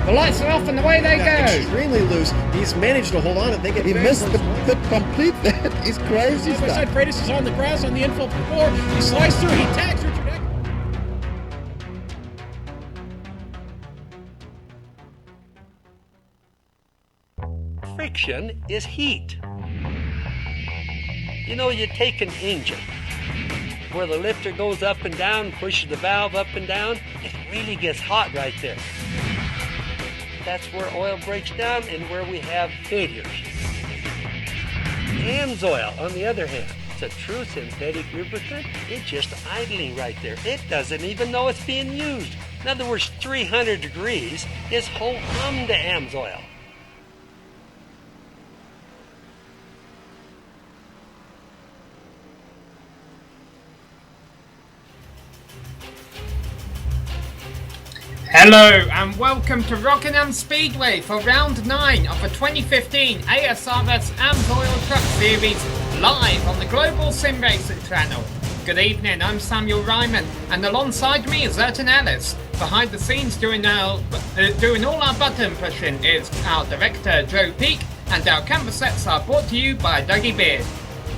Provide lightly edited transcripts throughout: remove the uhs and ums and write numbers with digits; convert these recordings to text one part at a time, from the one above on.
The lights are off and away they go. Extremely loose. He's managed to hold on and think He missed the complete that. He's crazy As I stuff. said, Freitas is on the grass on the infield before. He slides through, he tags Richard Eck. Friction is heat. You know, you take an engine where the lifter goes up and down, pushes the valve up and down, it really gets hot right there. That's where oil breaks down and where we have failures. AMSOIL, on the other hand, it's a true synthetic lubricant. It's just idling right there. It doesn't even know it's being used. In other words, 300 degrees is ho hum to AMSOIL. Hello and welcome to Rockingham Speedway for round 9 of the 2015 ASRS AMSOIL Truck Series live on the Global Sim Racing channel. Good evening, I'm Samuel Ryman and alongside me is Ayrton Ellis. Behind the scenes doing all our button pushing is our director Joe Peake, and our camera sets are brought to you by Dougie Beard.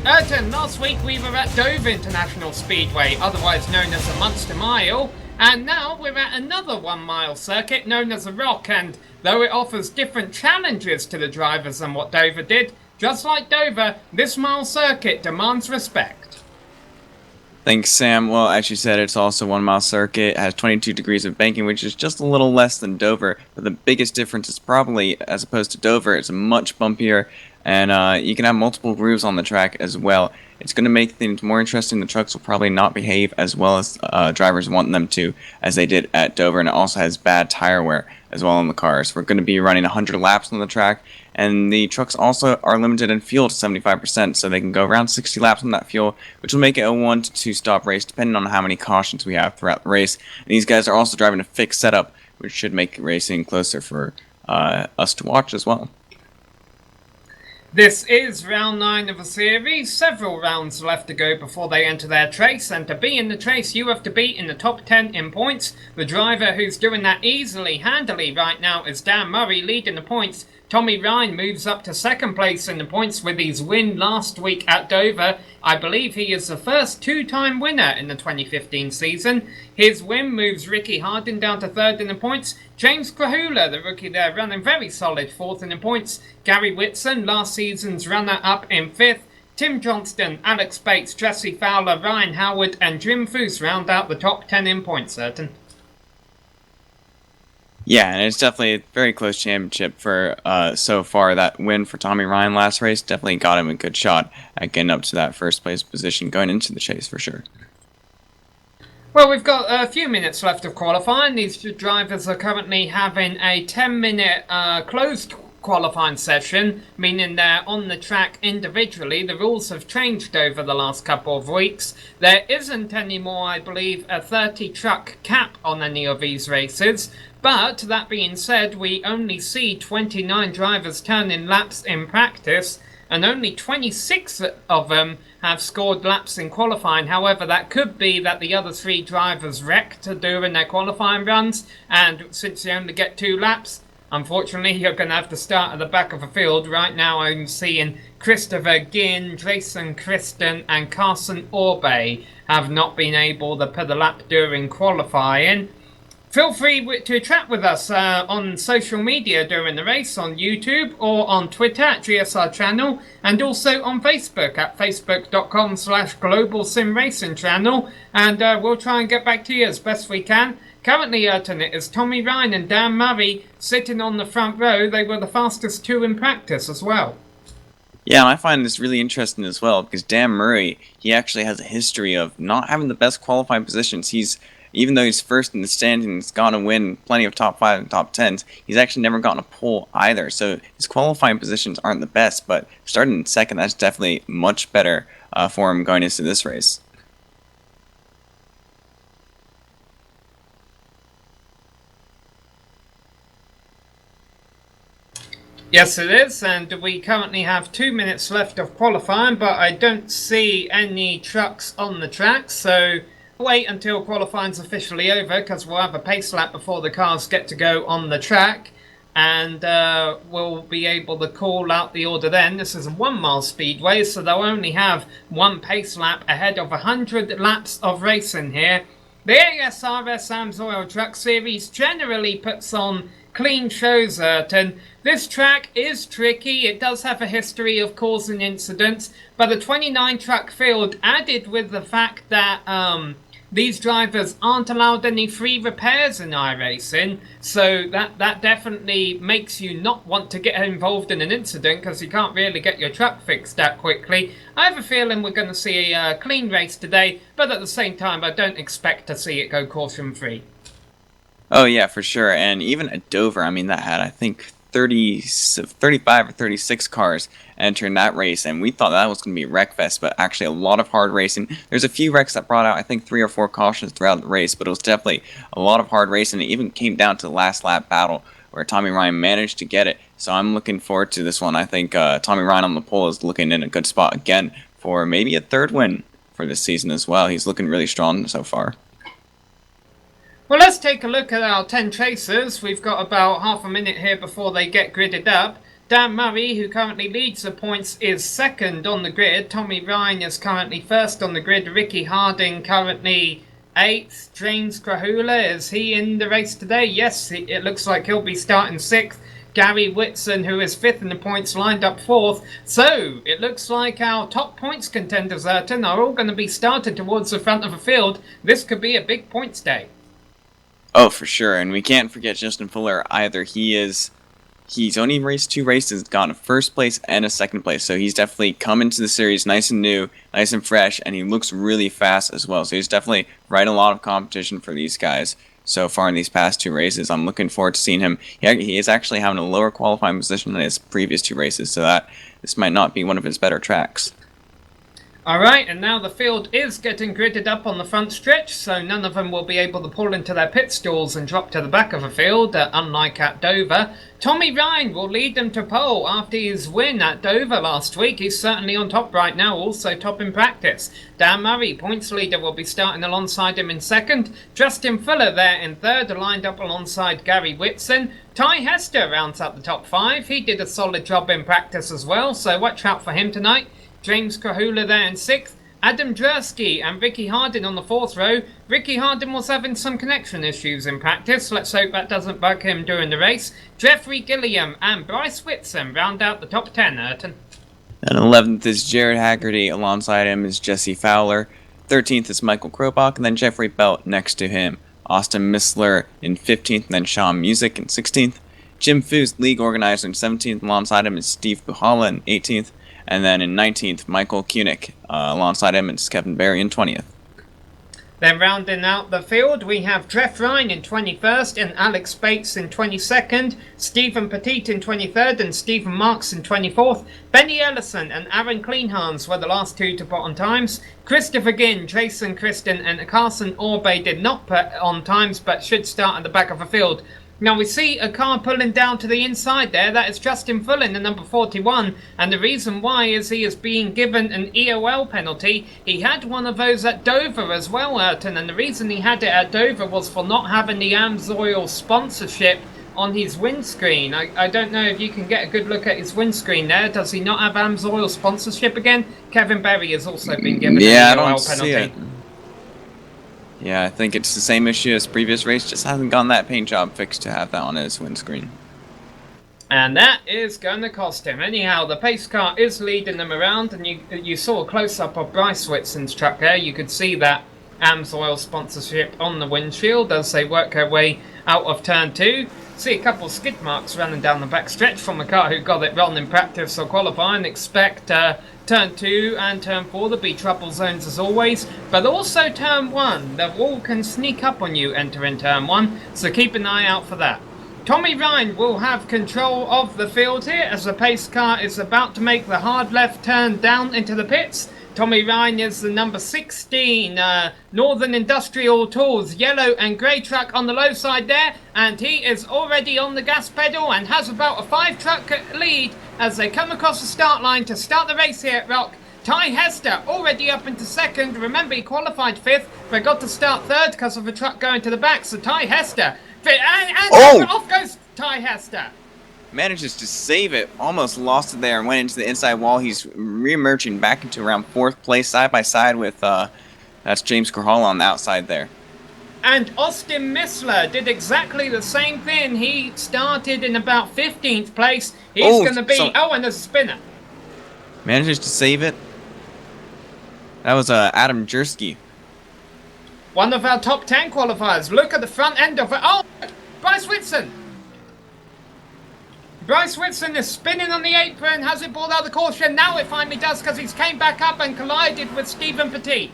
Ayrton, last week we were at Dover International Speedway, otherwise known as the Munster Mile. And now we're at another 1 mile circuit known as the Rock, and though it offers different challenges to the drivers than what Dover did, just like Dover, this mile circuit demands respect. Thanks, Sam. Well, as you said, it's also 1 mile circuit. It has 22 degrees of banking, which is just a little less than Dover. But the biggest difference is probably, as opposed to Dover, it's much bumpier, and you can have multiple grooves on the track as well. It's going to make things more interesting. The trucks will probably not behave as well as drivers want them to, as they did at Dover, and it also has bad tire wear as well in the cars. We're going to be running 100 laps on the track, and the trucks also are limited in fuel to 75%, so they can go around 60 laps on that fuel, which will make it a 1 to 2 stop race, depending on how many cautions we have throughout the race. And these guys are also driving a fixed setup, which should make racing closer for us to watch as well. This is round 9 of the series, several rounds left to go before they enter their trace, and to be in the trace you have to be in the top 10 in points. The driver who's doing that easily, handily right now is Dan Murray leading the points. Tommy Ryan moves up to second place in the points with his win last week at Dover. I believe he is the first two-time winner in the 2015 season. His win moves Ricky Hardin down to third in the points. James Krahula, the rookie there, running very solid fourth in the points. Gary Whitson, last season's runner-up, in fifth. Tim Johnston, Alex Bates, Jesse Fowler, Ryan Howard and Jim Foose round out the top 10 in points, certain. Yeah, and it's definitely a very close championship for so far. That win for Tommy Ryan last race definitely got him a good shot at getting up to that first place position going into the chase for sure. Well, we've got a few minutes left of qualifying. These two drivers are currently having a 10-minute closed qualifying session, meaning they're on the track individually. The rules have changed over the last couple of weeks. There isn't anymore, I believe, a 30 truck cap on any of these races. But, that being said, we only see 29 drivers turning laps in practice, and only 26 of them have scored laps in qualifying. However, that could be that the other 3 drivers wrecked during their qualifying runs, and since you only get 2 laps, unfortunately, you're going to have to start at the back of the field. Right now, I'm seeing Christopher Ginn, Jason Christen, and Carson Orbay have not been able to put a lap during qualifying. Feel free to chat with us on social media during the race, on YouTube or on Twitter at GSR Channel, and also on Facebook at facebook.com/Global Sim Racing Channel, and we'll try and get back to you as best we can. Currently, Ayrton, it is Tommy Ryan and Dan Murray sitting on the front row. They were the fastest 2 in practice as well. Yeah, and I find this really interesting as well, because Dan Murray, he actually has a history of not having the best qualifying positions. Even though he's first in the standings, he's gone to win plenty of top 5 and top 10s, he's actually never gotten a pole either. So his qualifying positions aren't the best, but starting in second, that's definitely much better for him going into this race. Yes, it is, and we currently have 2 minutes left of qualifying, but I don't see any trucks on the track, so wait until qualifying's officially over, because we'll have a pace lap before the cars get to go on the track. and we'll be able to call out the order then. This is a 1 mile speedway, so they'll only have 1 pace lap ahead of 100 laps of racing here. The ASRS AMSOIL Truck Series generally puts on clean shows, and this track is tricky. It does have a history of causing incidents, but the 29 truck field, added with the fact that these drivers aren't allowed any free repairs in iRacing, so that definitely makes you not want to get involved in an incident because you can't really get your truck fixed that quickly. I have a feeling we're going to see a clean race today, but at the same time I don't expect to see it go caution free. Oh yeah, for sure. And even at Dover, I mean, that had, I think, 35 or 36 cars entering that race, and we thought that was going to be a wreck fest, but actually a lot of hard racing. There's a few wrecks that brought out, I think, 3 or 4 cautions throughout the race, but it was definitely a lot of hard racing. It even came down to the last lap battle where Tommy Ryan managed to get it, so I'm looking forward to this one. I think Tommy Ryan on the pole is looking in a good spot again for maybe a 3rd win for this season as well. He's looking really strong so far. Well, let's take a look at our 10 chasers. We've got about half a minute here before they get gridded up. Dan Murray, who currently leads the points, is 2nd on the grid. Tommy Ryan is currently 1st on the grid. Ricky Harding currently 8th. James Krahula, is he in the race today? Yes, it looks like he'll be starting 6th. Gary Whitson, who is 5th in the points, lined up 4th. So, it looks like our top points contenders, Ayrton, are all going to be started towards the front of the field. This could be a big points day. Oh, for sure, and we can't forget Justin Fuller either. He's only raced 2 races, gotten a 1st place and a 2nd place, so he's definitely come into the series nice and new, nice and fresh, and he looks really fast as well. So he's definitely right a lot of competition for these guys so far in these past 2 races. I'm looking forward to seeing him. He is actually having a lower qualifying position than his previous 2 races, so that this might not be one of his better tracks. Alright, and now the field is getting gridded up on the front stretch, so none of them will be able to pull into their pit stalls and drop to the back of the field, unlike at Dover. Tommy Ryan will lead them to pole after his win at Dover last week. He's certainly on top right now, also top in practice. Dan Murray, points leader, will be starting alongside him in 2nd. Justin Fuller there in 3rd, lined up alongside Gary Whitson. Ty Hester rounds up the top 5. He did a solid job in practice as well, so watch out for him tonight. James Krahula there in 6th. Adam Drursky and Ricky Harding on the 4th row. Ricky Harding was having some connection issues in practice. Let's hope that doesn't bug him during the race. Jeffrey Gilliam and Bryce Whitson round out the top 10, Ayrton. And 11th is Jared Haggerty. Alongside him is Jesse Fowler. 13th is Michael Krobach, and then Jeffrey Belt next to him. Austin Missler in 15th, and then Sean Music in 16th. Jim Foos, league organizer, in 17th. Alongside him is Steve Buhala in 18th. And then in 19th, Michael Kunick. Alongside him is Kevin Berry in 20th. Then rounding out the field, we have Jeff Ryan in 21st and Alex Bates in 22nd, Stephen Petit in 23rd and Stephen Marks in 24th. Benny Ellison and Aaron Cleanhans were the last 2 to put on times. Christopher Ginn, Jason Christen and Carson Orbay did not put on times but should start at the back of the field. Now we see a car pulling down to the inside there. That is Justin Fuller in the number 41. And the reason why is he is being given an EOL penalty. He had one of those at Dover as well, Ayrton. And the reason he had it at Dover was for not having the AMSOIL sponsorship on his windscreen. I don't know if you can get a good look at his windscreen there. Does he not have AMSOIL sponsorship again? Kevin Berry has also been given an EOL penalty. See it. Yeah, I think it's the same issue as previous race, just hasn't gotten that paint job fixed to have that on his windscreen. And that is going to cost him. Anyhow, the pace car is leading them around, and you saw a close-up of Bryce Whitson's truck there. You could see that AMSOIL sponsorship on the windshield as they work their way out of turn 2. See a couple of skid marks running down the back stretch from a car who got it wrong in practice or qualifying. Expect turn 2 and turn 4 to be trouble zones as always, but also turn 1. The wall can sneak up on you entering turn 1, so keep an eye out for that. Tommy Ryan will have control of the field here as the pace car is about to make the hard left turn down into the pits. Tommy Ryan is the number 16 Northern Industrial Tools yellow and grey truck on the low side there, and he is already on the gas pedal and has about a 5 truck lead as they come across the start line to start the race here at Rock. Ty Hester already up into 2nd. Remember, he qualified 5th but got to start 3rd because of a truck going to the back. So Ty Hester and off goes Ty Hester. Manages to save it, almost lost it there and went into the inside wall. He's re-emerging back into around 4th place, side by side with, that's James Corhall on the outside there. And Austin Missler did exactly the same thing. He started in about 15th place. He's going to be... Oh, and there's a spinner. Manages to save it. That was Adam Jersky. One of our top 10 qualifiers. Look at the front end of it. Oh, Bryce Whitson. Bryce Whitson is spinning on the apron. Has it brought out the caution? Now it finally does, because he's came back up and collided with Stephen Petit.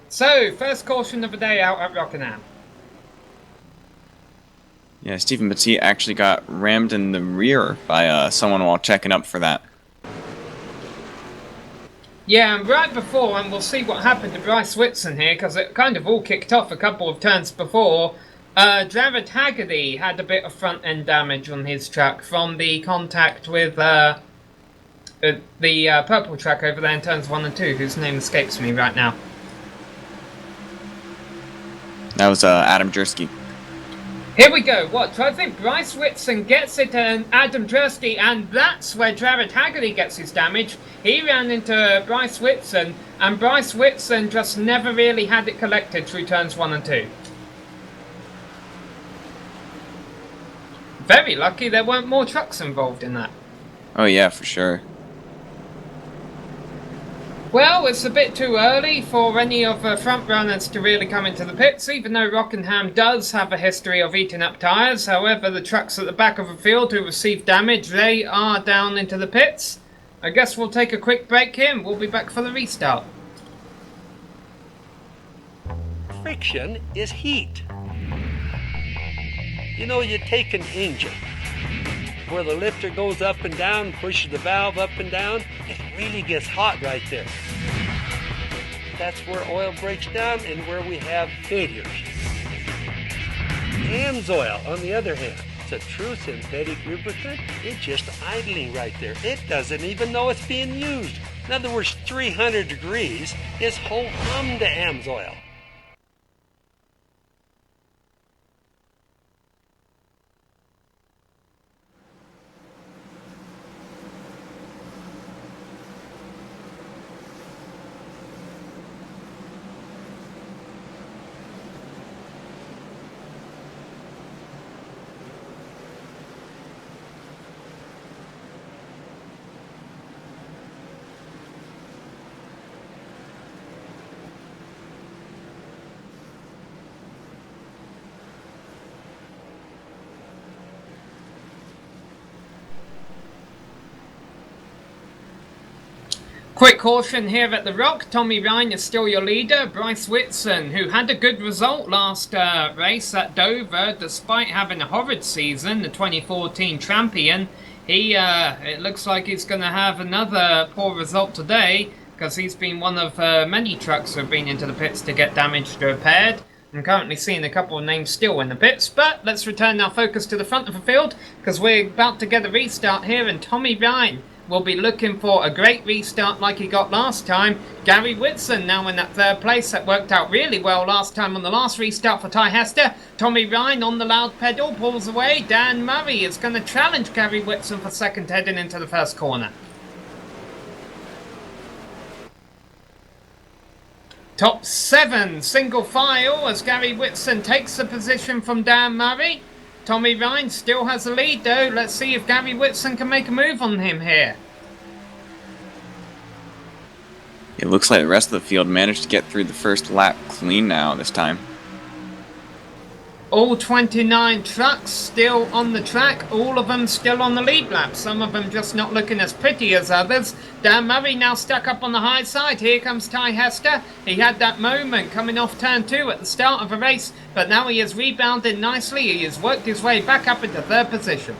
So, first caution of the day out at Rockingham. Yeah, Stephen Petit actually got rammed in the rear by someone while checking up for that. Yeah, and right before, and we'll see what happened to Bryce Whitson here, because it kind of all kicked off a couple of turns before. Jared Haggerty had a bit of front-end damage on his truck from the contact with the purple truck over there in turns 1 and 2, whose name escapes me right now. That was Adam Jersky. Here we go. Watch. I think Bryce Whitson gets it and Adam Jersky, and that's where Jared Haggerty gets his damage. He ran into Bryce Whitson, and Bryce Whitson just never really had it collected through turns 1 and 2. Very lucky there weren't more trucks involved in that. Oh yeah, for sure. Well, it's a bit too early for any of the front runners to really come into the pits, even though Rockingham does have a history of eating up tyres. However, the trucks at the back of the field who received damage, they are down into the pits. I guess we'll take a quick break here and we'll be back for the restart. Friction is heat. You know, you take an engine where the lifter goes up and down, pushes the valve up and down, it really gets hot right there. That's where oil breaks down and where we have failures. AMSOIL, on the other hand, it's a true synthetic lubricant. It's just idling right there. It doesn't even know it's being used. In other words, 300 degrees is whole hum to AMSOIL. Quick caution here at the Rock. Tommy Ryan is still your leader. Bryce Whitson, who had a good result last race at Dover, despite having a horrid season, the 2014 champion, it looks like he's going to have another poor result today, because he's been one of many trucks who have been into the pits to get damaged or repaired. I'm currently seeing a couple of names still in the pits, but let's return our focus to the front of the field, because we're about to get a restart here, and Tommy Ryan will be looking for a great restart like he got last time. Gary Whitson now in that 3rd place. That worked out really well last time on the last restart for Ty Hester. Tommy Ryan on the loud pedal pulls away. Dan Murray is going to challenge Gary Whitson for 2nd heading into the 1st corner. Top 7 single file as Gary Whitson takes the position from Dan Murray. Tommy Ryan still has the lead though. Let's see if Gary Whitson can make a move on him here. It looks like the rest of the field managed to get through the first lap clean now this time. All 29 trucks still on the track, all of them still on the lead lap, some of them just not looking as pretty as others. Dan Murray now stuck up on the high side. Here comes Ty Hester. He had that moment coming off turn 2 at the start of the race, but now he has rebounded nicely. He has worked his way back up into 3rd position.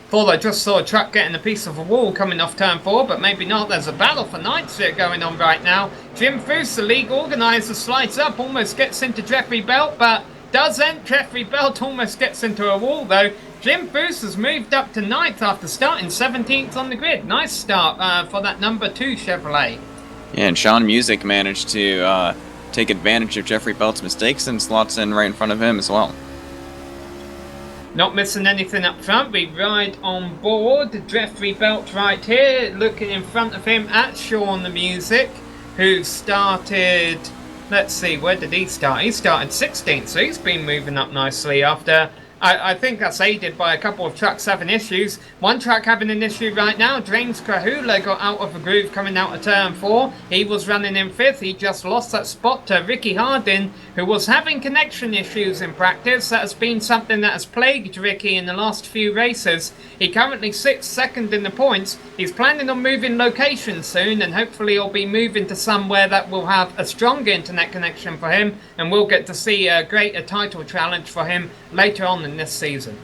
Thought I just saw a truck getting a piece of a wall coming off turn 4, but maybe not. There's a battle for ninths here going on right now. Jim Foose, the league organizer, slides up, almost gets into Jeffrey Belt, but doesn't. Jeffrey Belt almost gets into a wall though. Jim Foose has moved up to 9th after starting 17th on the grid. Nice start for that number 2 Chevrolet. Yeah, and Sean Music managed to take advantage of Jeffrey Belt's mistakes and slots in right in front of him as well. Not missing anything up front. We ride on board. Jeffrey Belt right here, looking in front of him at Sean Music, who started... Let's see, where did he start? He started 16th, so he's been moving up nicely after... I think that's aided by a couple of trucks having issues. One truck having an issue right now. James Krahula got out of the groove coming out of turn 4. He was running in 5th. He just lost that spot to Ricky Hardin, who was having connection issues in practice. That has been something that has plagued Ricky in the last few races. He currently sits second in the points. He's planning on moving location soon, and hopefully he'll be moving to somewhere that will have a stronger internet connection for him, and we'll get to see a greater title challenge for him later on in this season.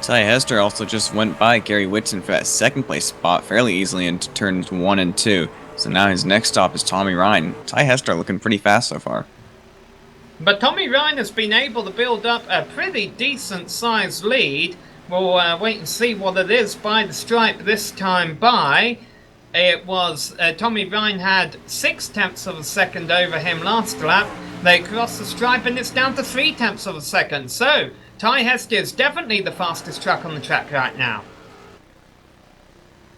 Ty Hester also just went by Gary Whitson for that second place spot fairly easily into turns 1 and 2. So now his next stop is Tommy Ryan. Ty Hester looking pretty fast so far. But Tommy Ryan has been able to build up a pretty decent sized lead. We'll wait and see what it is by the stripe this time by. It was Tommy Ryan had 0.6 of a second over him last lap. They crossed the stripe and it's down to 0.3 of a second. So Ty Hester is definitely the fastest truck on the track right now.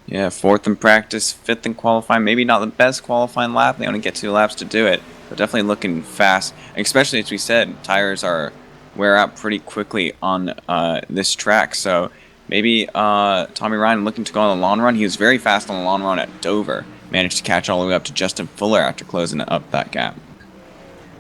Yeah, 4th in practice, 5th in qualifying. Maybe not the best qualifying lap. They only get 2 laps to do it. But definitely looking fast. Especially as we said, tires wear out pretty quickly on this track. So maybe Tommy Ryan looking to go on the long run. He was very fast on the long run at Dover. Managed to catch all the way up to Justin Fuller after closing up that gap.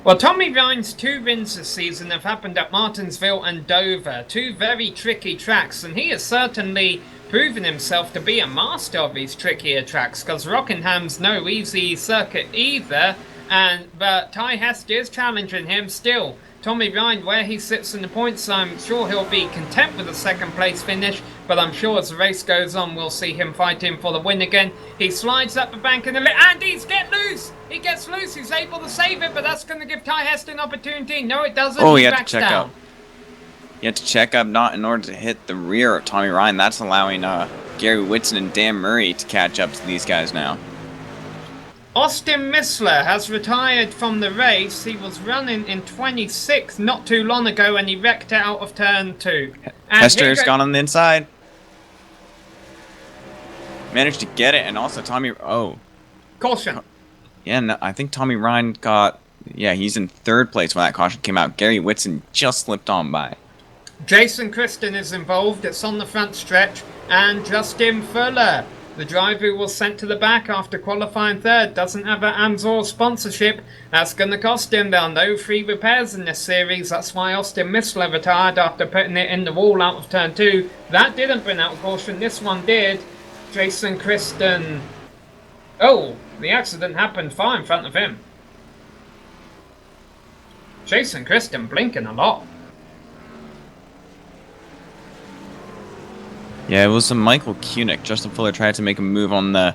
Well, Tommy Ryan's 2 wins this season have happened at Martinsville and Dover. 2 very tricky tracks, and he has certainly proven himself to be a master of these trickier tracks, because Rockinham's no easy circuit either, but Ty Hester is challenging him still. Tommy Ryan, where he sits in the points, I'm sure he'll be content with a 2nd place finish, but I'm sure as the race goes on, we'll see him fighting for the win again. He slides up the bank in the and he's get loose! He gets loose, he's able to save it, but that's going to give Ty Hester an opportunity. No, it doesn't. Oh, he you have to backs check down. up. You have to check up, not in order to hit the rear of Tommy Ryan. That's allowing Gary Whitson and Dan Murray to catch up to these guys now. Austin Missler has retired from the race. He was running in 26th not too long ago and he wrecked out of turn 2. And Hester's gone on the inside. Managed to get it, and also Tommy... Oh. Caution. Yeah, no, I think Tommy Ryan got... Yeah, he's in 3rd place when that caution came out. Gary Whitson just slipped on by. Jason Christen is involved. It's on the front stretch. And Justin Fuller, the driver who was sent to the back after qualifying 3rd, doesn't have an AMSOIL sponsorship. That's going to cost him. There are no free repairs in this series. That's why Austin Missler retired after putting it in the wall out of turn 2. That didn't bring out caution. This one did. Jason Christen... Oh, the accident happened far in front of him. Jason Christen blinking a lot. Yeah, it was a Michael Koenig. Justin Fuller tried to make a move on the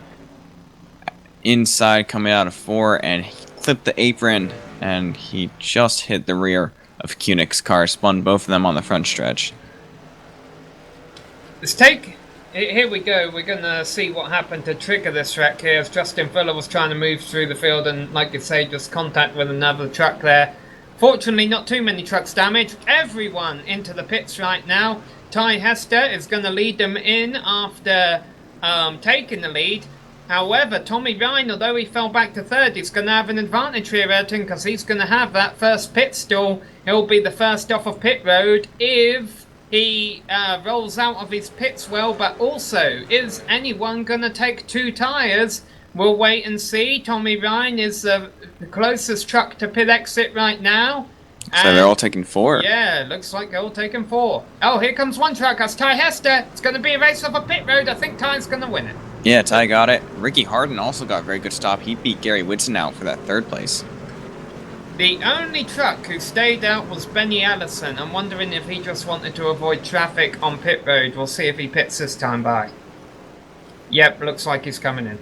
inside coming out of 4, and he clipped the apron, and he just hit the rear of Koenig's car, spun both of them on the front stretch. Let's take... Here we go. We're going to see what happened to trigger this wreck here, as Justin Fuller was trying to move through the field and, like you say, just contact with another truck there. Fortunately, not too many trucks damaged. Everyone into the pits right now. Ty Hester is going to lead them in after taking the lead. However, Tommy Ryan, although he fell back to 3rd, he's going to have an advantage here, Ayrton, because he's going to have that first pit stall. He'll be the first off of pit road if he rolls out of his pits well, but also, is anyone going to take 2 tyres? We'll wait and see. Tommy Ryan is the closest truck to pit exit right now. So they're all taking 4. Yeah, looks like they're all taking 4. Oh, here comes one truck. That's Ty Hester. It's going to be a race off a pit road. I think Ty's going to win it. Yeah, Ty got it. Ricky Hardin also got a very good stop. He beat Gary Whitson out for that 3rd place. The only truck who stayed out was Benny Allison. I'm wondering if he just wanted to avoid traffic on pit road. We'll see if he pits this time by. Yep, looks like he's coming in.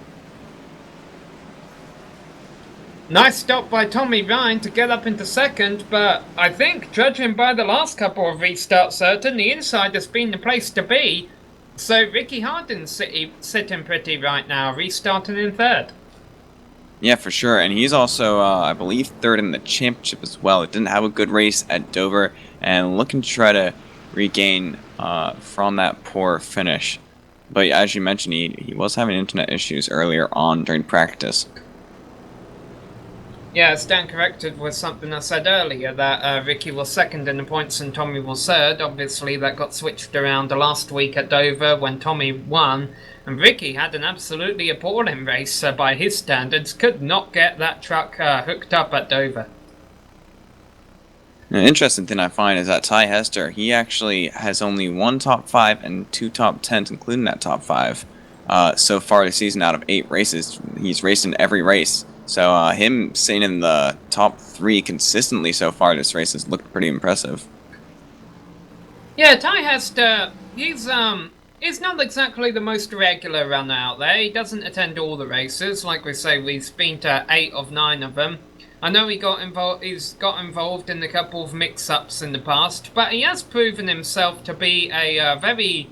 Nice stop by Tommy Ryan to get up into 2nd, but I think, judging by the last couple of restarts, certain the inside has been the place to be. So Ricky Hardin's sitting pretty right now, restarting in 3rd. Yeah, for sure. And he's also, I believe, third in the championship as well. It didn't have a good race at Dover, and looking to try to regain from that poor finish. But as you mentioned, he was having internet issues earlier on during practice. Yeah, stand corrected with something I said earlier, that Ricky was second in the points and Tommy was third. Obviously, that got switched around the last week at Dover when Tommy won. And Ricky had an absolutely appalling race by his standards. Could not get that truck hooked up at Dover. An interesting thing I find is that Ty Hester, he actually has only one top 5 and 2 top 10s, including that top 5. So far this season out of 8 races. He's raced in every race. So him staying in the top 3 consistently so far this race has looked pretty impressive. Yeah, Ty Hester, he's not exactly the most regular runner out there. He doesn't attend all the races. Like we say, we've been to 8 of 9 of them. I know he's got involved in a couple of mix-ups in the past, but he has proven himself to be a very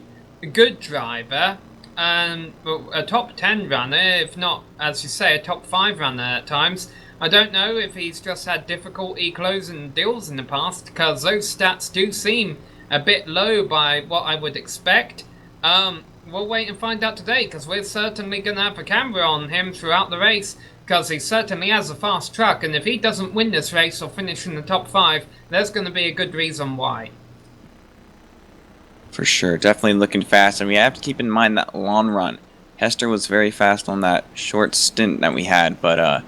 good driver. A top 10 runner, if not, as you say, a top 5 runner at times. I don't know if he's just had difficulty closing deals in the past, because those stats do seem a bit low by what I would expect. We'll wait and find out today, because we're certainly going to have a camera on him throughout the race, because he certainly has a fast truck, and if he doesn't win this race or finish in the top 5, there's going to be a good reason why. For sure, definitely looking fast, and we have to keep in mind that long run. Hester was very fast on that short stint that we had, but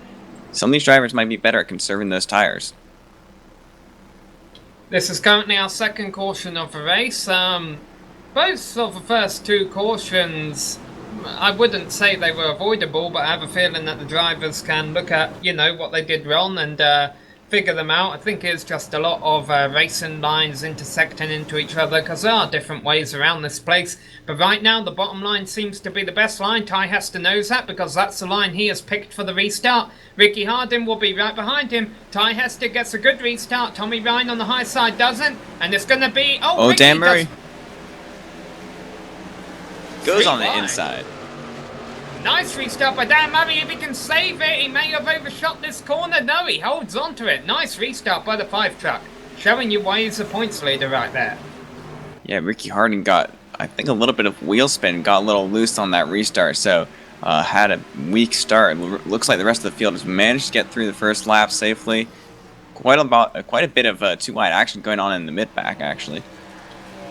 some of these drivers might be better at conserving those tires. This is currently our second caution of the race. Both of the first 2 cautions, I wouldn't say they were avoidable, but I have a feeling that the drivers can look at, what they did wrong and figure them out. I think it's just a lot of racing lines intersecting into each other, because there are different ways around this place. But right now, the bottom line seems to be the best line. Ty Hester knows that, because that's the line he has picked for the restart. Ricky Hardin will be right behind him. Ty Hester gets a good restart. Tommy Ryan on the high side doesn't. And it's going to be... Oh, Dan Murray goes Street on the line. inside. Nice restart by Dan Murray. If he can save it, he may have overshot this corner. No, he holds on to it. Nice restart by the 5 truck. Showing you why he's a points leader right there. Yeah, Ricky Hardin got, I think, a little bit of wheel spin, got a little loose on that restart, so had a weak start. Looks like the rest of the field has managed to get through the first lap safely. Quite a bit of 2 wide action going on in the mid-pack, actually.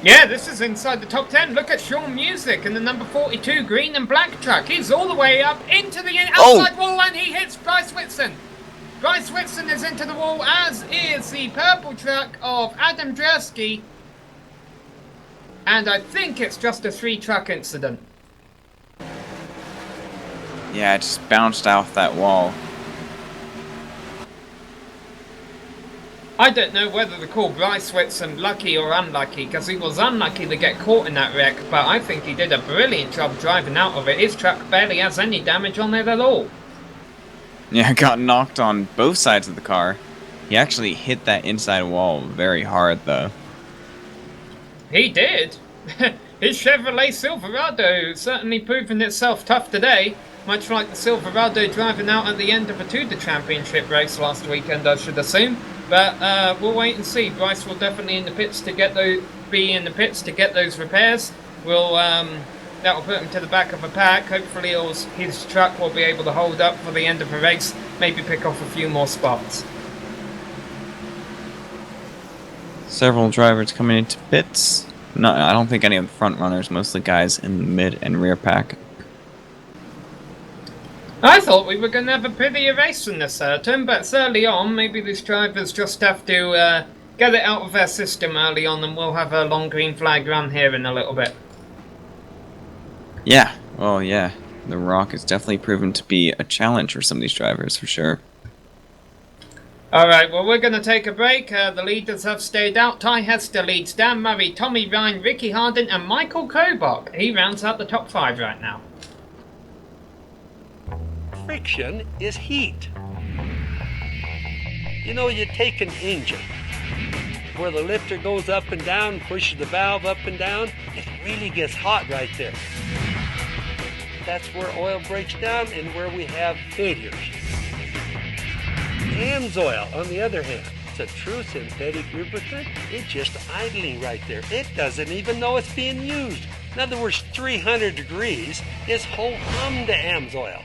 Yeah, this is inside the top 10. Look at Sean Music and the number 42 green and black truck. He's all the way up into the outside wall, and he hits Bryce Whitson. Bryce Whitson is into the wall, as is the purple truck of Adam Dresky. And I think it's just a 3-truck incident. Yeah, it just bounced off that wall. I don't know whether to call Bryce Whitson lucky or unlucky, because he was unlucky to get caught in that wreck, but I think he did a brilliant job driving out of it. His truck barely has any damage on it at all. Yeah, got knocked on both sides of the car. He actually hit that inside wall very hard, though. He did. His Chevrolet Silverado certainly proven itself tough today, much like the Silverado driving out at the end of a Tudor Championship race last weekend, I should assume. But we'll wait and see. Bryce will definitely be in the pits to get those repairs. That will put him to the back of a pack. Hopefully his truck will be able to hold up for the end of the race, maybe pick off a few more spots. Several drivers coming into pits. No, I don't think any of the front runners, mostly guys in the mid and rear pack. I thought we were going to have a prettier race than this turn, but early on, maybe these drivers just have to get it out of their system early on, and we'll have a long green flag run here in a little bit. Yeah, well, yeah. The Rock has definitely proven to be a challenge for some of these drivers, for sure. Alright, well, we're going to take a break. The leaders have stayed out. Ty Hester leads Dan Murray, Tommy Ryan, Ricky Hardin, and Michael Kobach. He rounds out the top 5 right now. Friction is heat. You take an engine where the lifter goes up and down, pushes the valve up and down, it really gets hot right there. That's where oil breaks down and where we have failures. AMSOIL, on the other hand, it's a true synthetic lubricant. It's just idling right there. It doesn't even know it's being used. In other words, 300 degrees is ho hum to AMSOIL.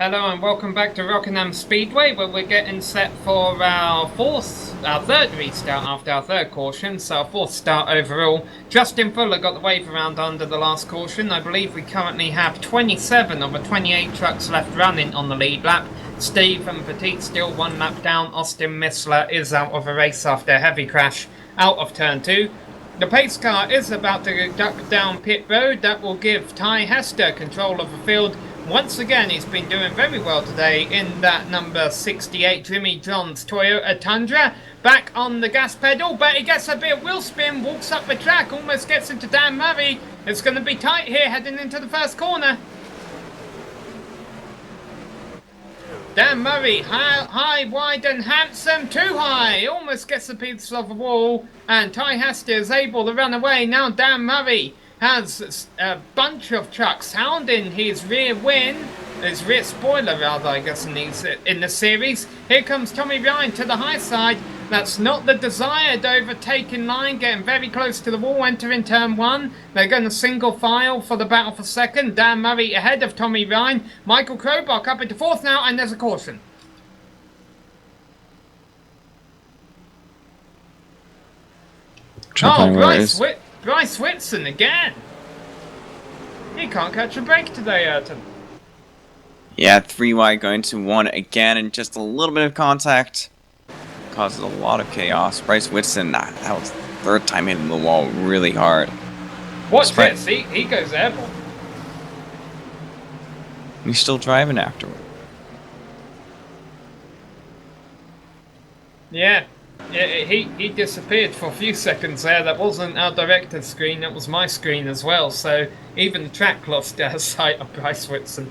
Hello and welcome back to Rockingham Speedway, where we're getting set for our third restart after our third caution, so our fourth start overall. Justin Fuller got the wave around under the last caution. I believe we currently have 27 of the 28 trucks left running on the lead lap. Stephen Petit still one lap down. Austin Missler is out of a race after a heavy crash out of turn 2. The pace car is about to duck down pit road. That will give Ty Hester control of the field. Once again, he's been doing very well today in that number 68 Jimmy John's Toyota Tundra. Back on the gas pedal, but he gets a bit of wheel spin, walks up the track, almost gets into Dan Murray. It's going to be tight here heading into the first corner. Dan Murray, high, wide and handsome, too high, almost gets a piece of the wall, and Ty Hester is able to run away. Now Dan Murray has a bunch of trucks hounding his rear spoiler rather, I guess, in the series. Here comes Tommy Ryan to the high side. That's not the desired overtaking line, getting very close to the wall, entering turn 1. They're going to single file for the battle for second. Dan Murray ahead of Tommy Ryan. Michael Krobach up into fourth now, and there's a caution. Bryce Whitson again. He can't catch a break today, Ayrton. Yeah, 3 wide going to 1 again, and just a little bit of contact causes a lot of chaos. Bryce Whitson, that was the third time hitting the wall really hard. Watch this, he goes airborne. He's still driving afterward. Yeah, he disappeared for a few seconds there. That wasn't our director's screen, that was my screen as well. So even the track lost sight of Bryce Whitson.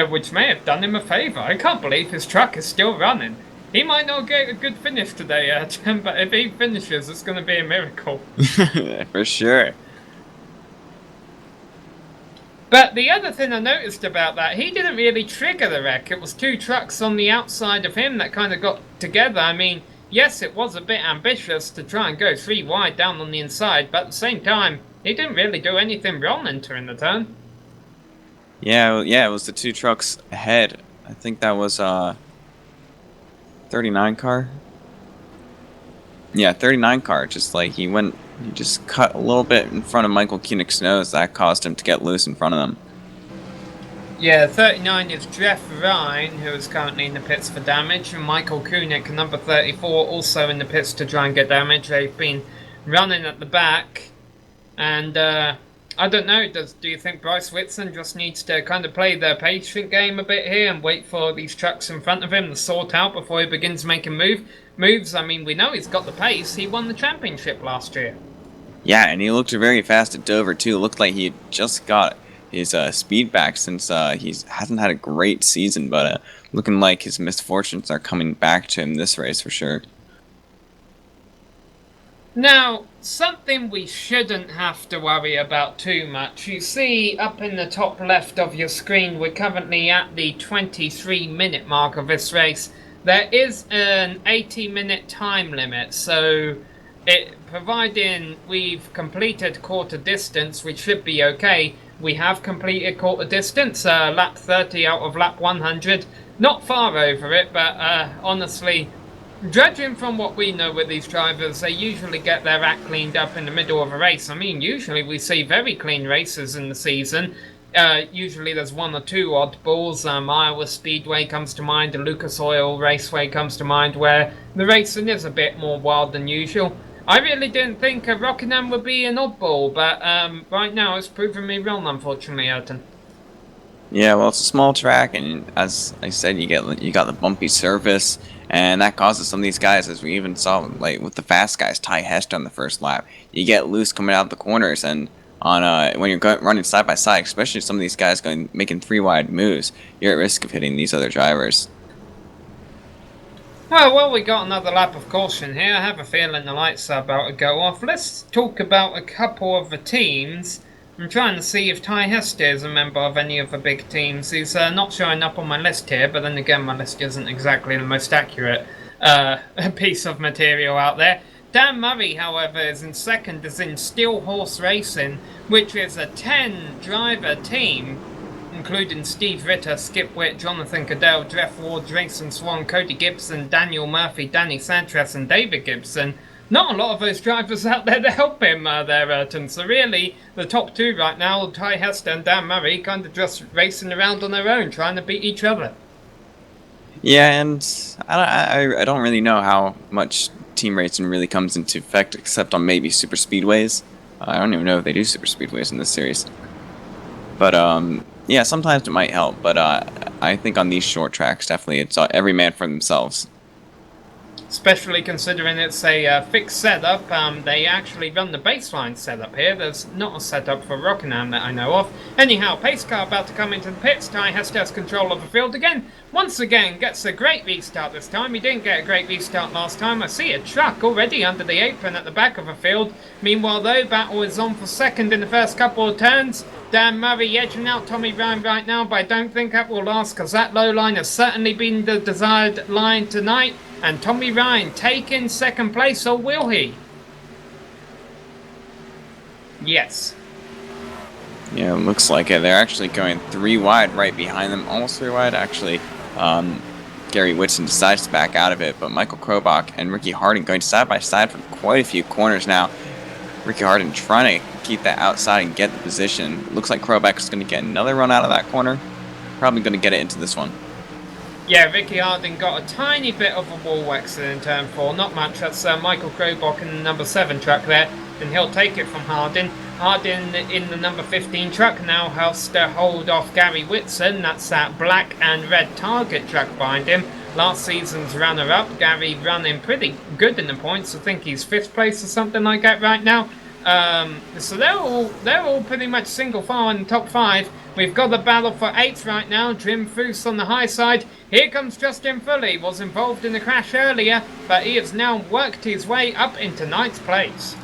Which may have done him a favour. I can't believe his truck is still running. He might not get a good finish today, but if he finishes, it's going to be a miracle. For sure. But the other thing I noticed about that, he didn't really trigger the wreck. It was 2 trucks on the outside of him that kind of got together. I mean, yes, it was a bit ambitious to try and go 3 wide down on the inside, but at the same time, he didn't really do anything wrong entering the turn. Yeah, it was the 2 trucks ahead. I think that was 39 car. Yeah, 39 car. Just like he just cut a little bit in front of Michael Koenig's nose. That caused him to get loose in front of them. Yeah, 39 is Jeff Ryan, who is currently in the pits for damage, and Michael Koenig, number 34, also in the pits to try and get damage. They've been running at the back, and I don't know. Do you think Bryce Whitson just needs to kind of play the patient game a bit here and wait for these trucks in front of him to sort out before he begins making moves? I mean, we know he's got the pace. He won the championship last year. Yeah, and he looked very fast at Dover too. It looked like he had just got his speed back since he hasn't had a great season, but looking like his misfortunes are coming back to him this race for sure. Now, something we shouldn't have to worry about too much. You see up in the top left of your screen, we're currently at the 23-minute mark of this race. There is an 80-minute time limit, so providing we've completed quarter distance, we should be okay. We have completed quarter distance, lap 30 out of lap 100. Not far over it, but honestly, judging from what we know with these drivers, they usually get their act cleaned up in the middle of a race. I mean, usually we see very clean races in the season. Usually there's one or two oddballs. Iowa Speedway comes to mind, the Lucas Oil Raceway comes to mind, where the racing is a bit more wild than usual. I really didn't think Rockingham would be an oddball, but right now it's proven me wrong, unfortunately, Elton. Yeah, well, it's a small track, and as I said, you got the bumpy surface, and that causes some of these guys, as we even saw, like with the fast guys, Ty Hester on the first lap, you get loose coming out of the corners, and on when you're running side by side, especially some of these guys making 3 wide moves, you're at risk of hitting these other drivers. Well, we got another lap of caution here. I have a feeling the lights are about to go off. Let's talk about a couple of the teams. I'm trying to see if Ty Hester is a member of any of the big teams. He's not showing up on my list here, but then again, my list isn't exactly the most accurate piece of material out there. Dan Murray, however, is in second, is in Steel Horse Racing, which is a 10-driver team, including Steve Ritter, Skip Witt, Jonathan Cadell, Jeff Ward, Jason Swan, Cody Gibson, Daniel Murphy, Danny Sanchez, and David Gibson. Not a lot of those drivers out there to help him there, Ayrton. So really, the top two right now, Ty Hester and Dan Murray, kind of just racing around on their own, trying to beat each other. Yeah, and I don't really know how much team racing really comes into effect, except on maybe super speedways. I don't even know if they do super speedways in this series. But yeah, sometimes it might help, but I think on these short tracks, definitely it's every man for themselves. Especially considering it's a fixed setup. They actually run the baseline setup here. There's not a setup for Rockingham that I know of. Anyhow, pace car about to come into the pits. Ty Hester has control of the field again. Once again, gets a great restart this time. He didn't get a great restart last time. I see a truck already under the apron at the back of the field. Meanwhile, though, battle is on for second in the first couple of turns. Dan Murray edging out Tommy Ryan right now, but I don't think that will last because that low line has certainly been the desired line tonight. And Tommy Ryan taking second place, or will he? Yes. Yeah, it looks like it. They're actually going 3 wide right behind them, almost 3 wide actually. Gary Whitson decides to back out of it, but Michael Krobach and Ricky Harding going side by side for quite a few corners now. Ricky Harding trying to keep that outside and get the position. Looks like Krobach is going to get another run out of that corner. Probably going to get it into this one. Yeah, Ricky Harding got a tiny bit of a wall exit in turn 4. Not much. That's Michael Krobach in the number 7 truck there. And he'll take it from Harding. Harding in the number 15 truck now has to hold off Gary Whitson. That's that black and red Target truck behind him. Last season's runner-up. Gary running pretty good in the points. I think he's 5th place or something like that right now. So they're all pretty much single file in the top 5. We've got the battle for 8th right now. Jim Foose on the high side. Here comes Justin Foley. Was involved in the crash earlier, but he has now worked his way up into 9th place.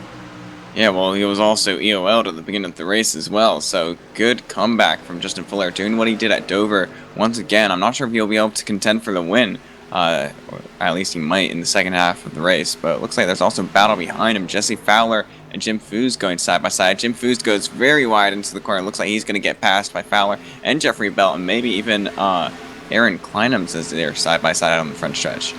Yeah, well, he was also EOL'd at the beginning of the race as well, so good comeback from Justin Fuller, doing what he did at Dover once again. I'm not sure if he'll be able to contend for the win, or at least he might in the second half of the race, but it looks like there's also a battle behind him. Jesse Fowler and Jim Foose going side by side. Jim Foose goes very wide into the corner. Looks like he's going to get passed by Fowler and Jeffrey Bell, and maybe even Aaron Kleinums as they're side by side on the front stretch.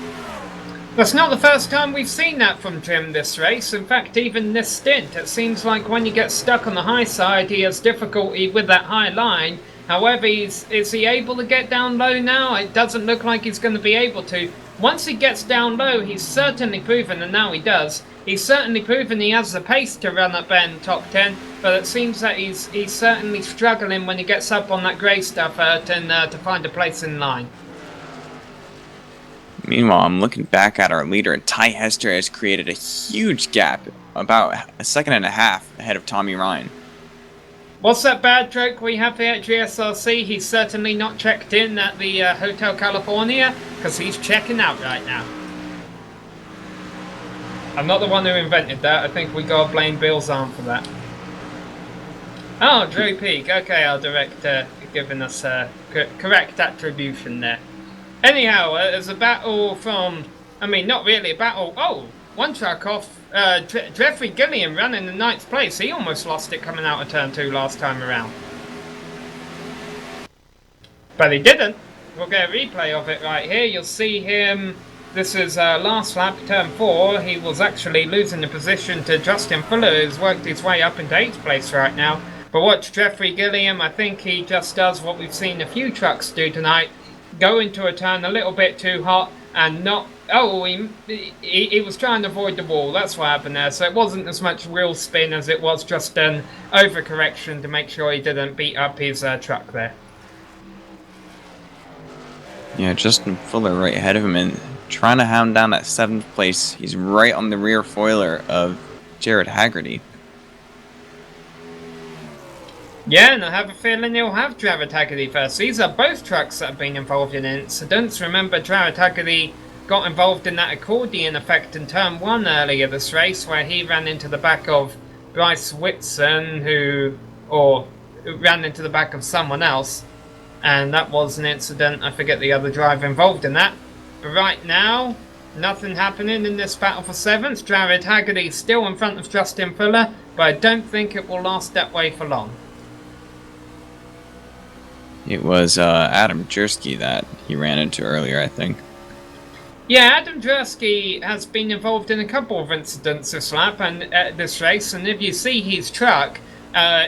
That's not the first time we've seen that from Jim this race. In fact, even this stint, it seems like when you get stuck on the high side, he has difficulty with that high line. However, is he able to get down low now? It doesn't look like he's going to be able to. once he gets down low, he's certainly proven, and now he does, he's certainly proven he has the pace to run up there in top 10, but it seems that he's certainly struggling when he gets up on that grey stuff to find a place in line. Meanwhile, I'm looking back at our leader, and Ty Hester has created a huge gap, about a second and a half ahead of Tommy Ryan. What's that bad joke we have here at GSRC? He's certainly not checked in at the Hotel California, because he's checking out right now. I'm not the one who invented that. I think we gotta blame Bill's arm for that. Oh, Joe Peak. Okay, I'll direct giving us correct attribution there. Anyhow, there's a battle from... I mean, not really a battle. Oh, one truck off. Jeffrey Gilliam running in 9th place. He almost lost it coming out of turn 2 last time around. But he didn't. We'll get a replay of it right here. You'll see him... This is last lap, turn 4. He was actually losing the position to Justin Fuller, who's worked his way up into 8th place right now. But watch Jeffrey Gilliam. I think he just does what we've seen a few trucks do tonight. Go into a turn a little bit too hot and not... Oh, he was trying to avoid the wall. That's what happened there. So it wasn't as much wheel spin as it was just an overcorrection to make sure he didn't beat up his truck there. Yeah, Justin Fuller right ahead of him and trying to hound down that 7th place. He's right on the rear foiler of Jared Haggerty. Yeah, and I have a feeling he'll have Jared Haggerty first. These are both trucks that have been involved in incidents. Remember, Jared Haggerty got involved in that accordion effect in turn 1 earlier this race, where he ran into the back of Bryce Whitson, who ran into the back of someone else. And that was an incident. I forget the other driver involved in that. But right now, nothing happening in this battle for 7th. Jared Haggerty still in front of Justin Fuller, but I don't think it will last that way for long. It was Adam Jersky that he ran into earlier, I think. Yeah, Adam Jersky has been involved in a couple of incidents this lap and this race, and if you see his truck,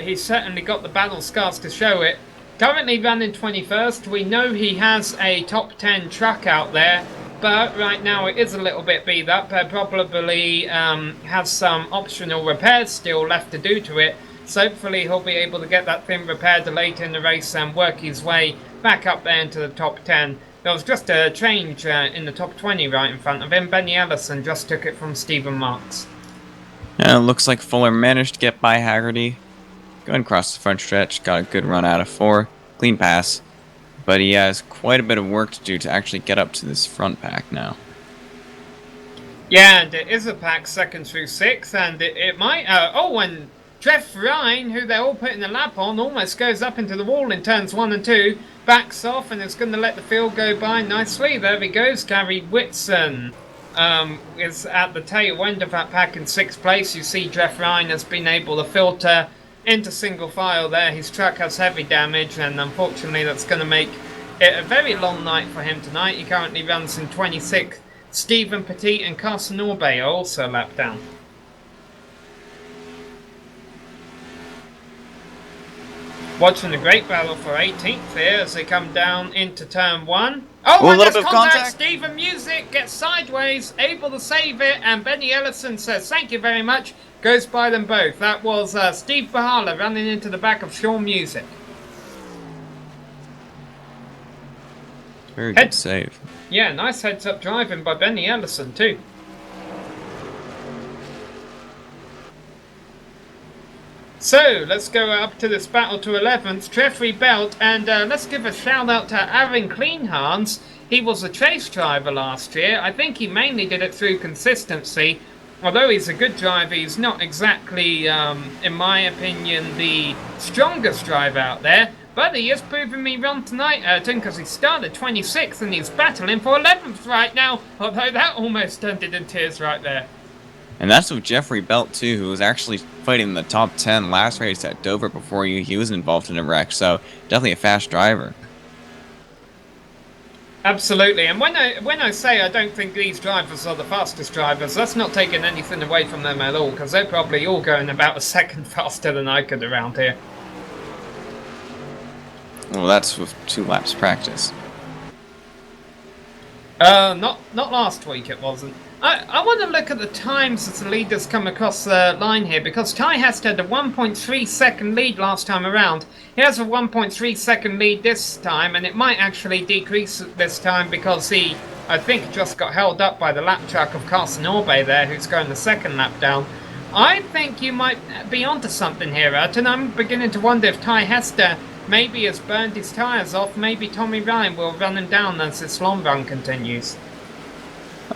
he's certainly got the battle scars to show it. Currently running 21st, we know he has a top 10 truck out there, but right now it is a little bit beat up. Probably has some optional repairs still left to do to it. So hopefully he'll be able to get that thing repaired later in the race and work his way back up there into the top 10. There was just a change in the top 20 right in front of him. Benny Ellison just took it from Stephen Marks. Yeah, it looks like Fuller managed to get by Haggerty. Going across the front stretch, got a good run out of 4. Clean pass. But he has quite a bit of work to do to actually get up to this front pack now. Yeah, and it is a pack 2nd through 6th, and it might... and Jeff Ryan, who they're all putting the lap on, almost goes up into the wall in turns 1 and 2. Backs off and is going to let the field go by nicely. There he goes. Gary Whitson is at the tail end of that pack in 6th place. You see Jeff Ryan has been able to filter into single file there. His truck has heavy damage, and unfortunately that's going to make it a very long night for him tonight. He currently runs in 26th. Stephen Petit and Carson Orbay are also lapped down. Watching the great battle for 18th here as they come down into turn 1. Oh, and there's contact! Stephen Music gets sideways, able to save it, and Benny Ellison says thank you very much. Goes by them both. That was Steve Bahala running into the back of Sean Music. Very good save. Yeah, nice heads-up driving by Benny Ellison too. So, let's go up to this battle to 11th, Jeffrey Belt, and let's give a shout out to Aaron Cleanhans. He was a chase driver last year. I think he mainly did it through consistency. Although he's a good driver, he's not exactly, in my opinion, the strongest driver out there. But he is proving me wrong tonight, because he started 26th and he's battling for 11th right now. Although that almost turned it in tears right there. And that's with Jeffrey Belt, too, who was actually fighting in the top 10 last race at Dover before he was involved in a wreck. So, definitely a fast driver. Absolutely. And when I say I don't think these drivers are the fastest drivers, that's not taking anything away from them at all, because they're probably all going about a second faster than I could around here. Well, that's with 2 laps practice. Not last week. It wasn't. I want to look at the times as the leaders come across the line here because Ty Hester had a 1.3 second lead last time around. He has a 1.3 second lead this time, and it might actually decrease this time because he, I think, just got held up by the lap track of Carson Orbe there, who's going the second lap down. I think you might be onto something here, Ed, and I'm beginning to wonder if Ty Hester maybe has burned his tyres off. Maybe Tommy Ryan will run him down as this long run continues.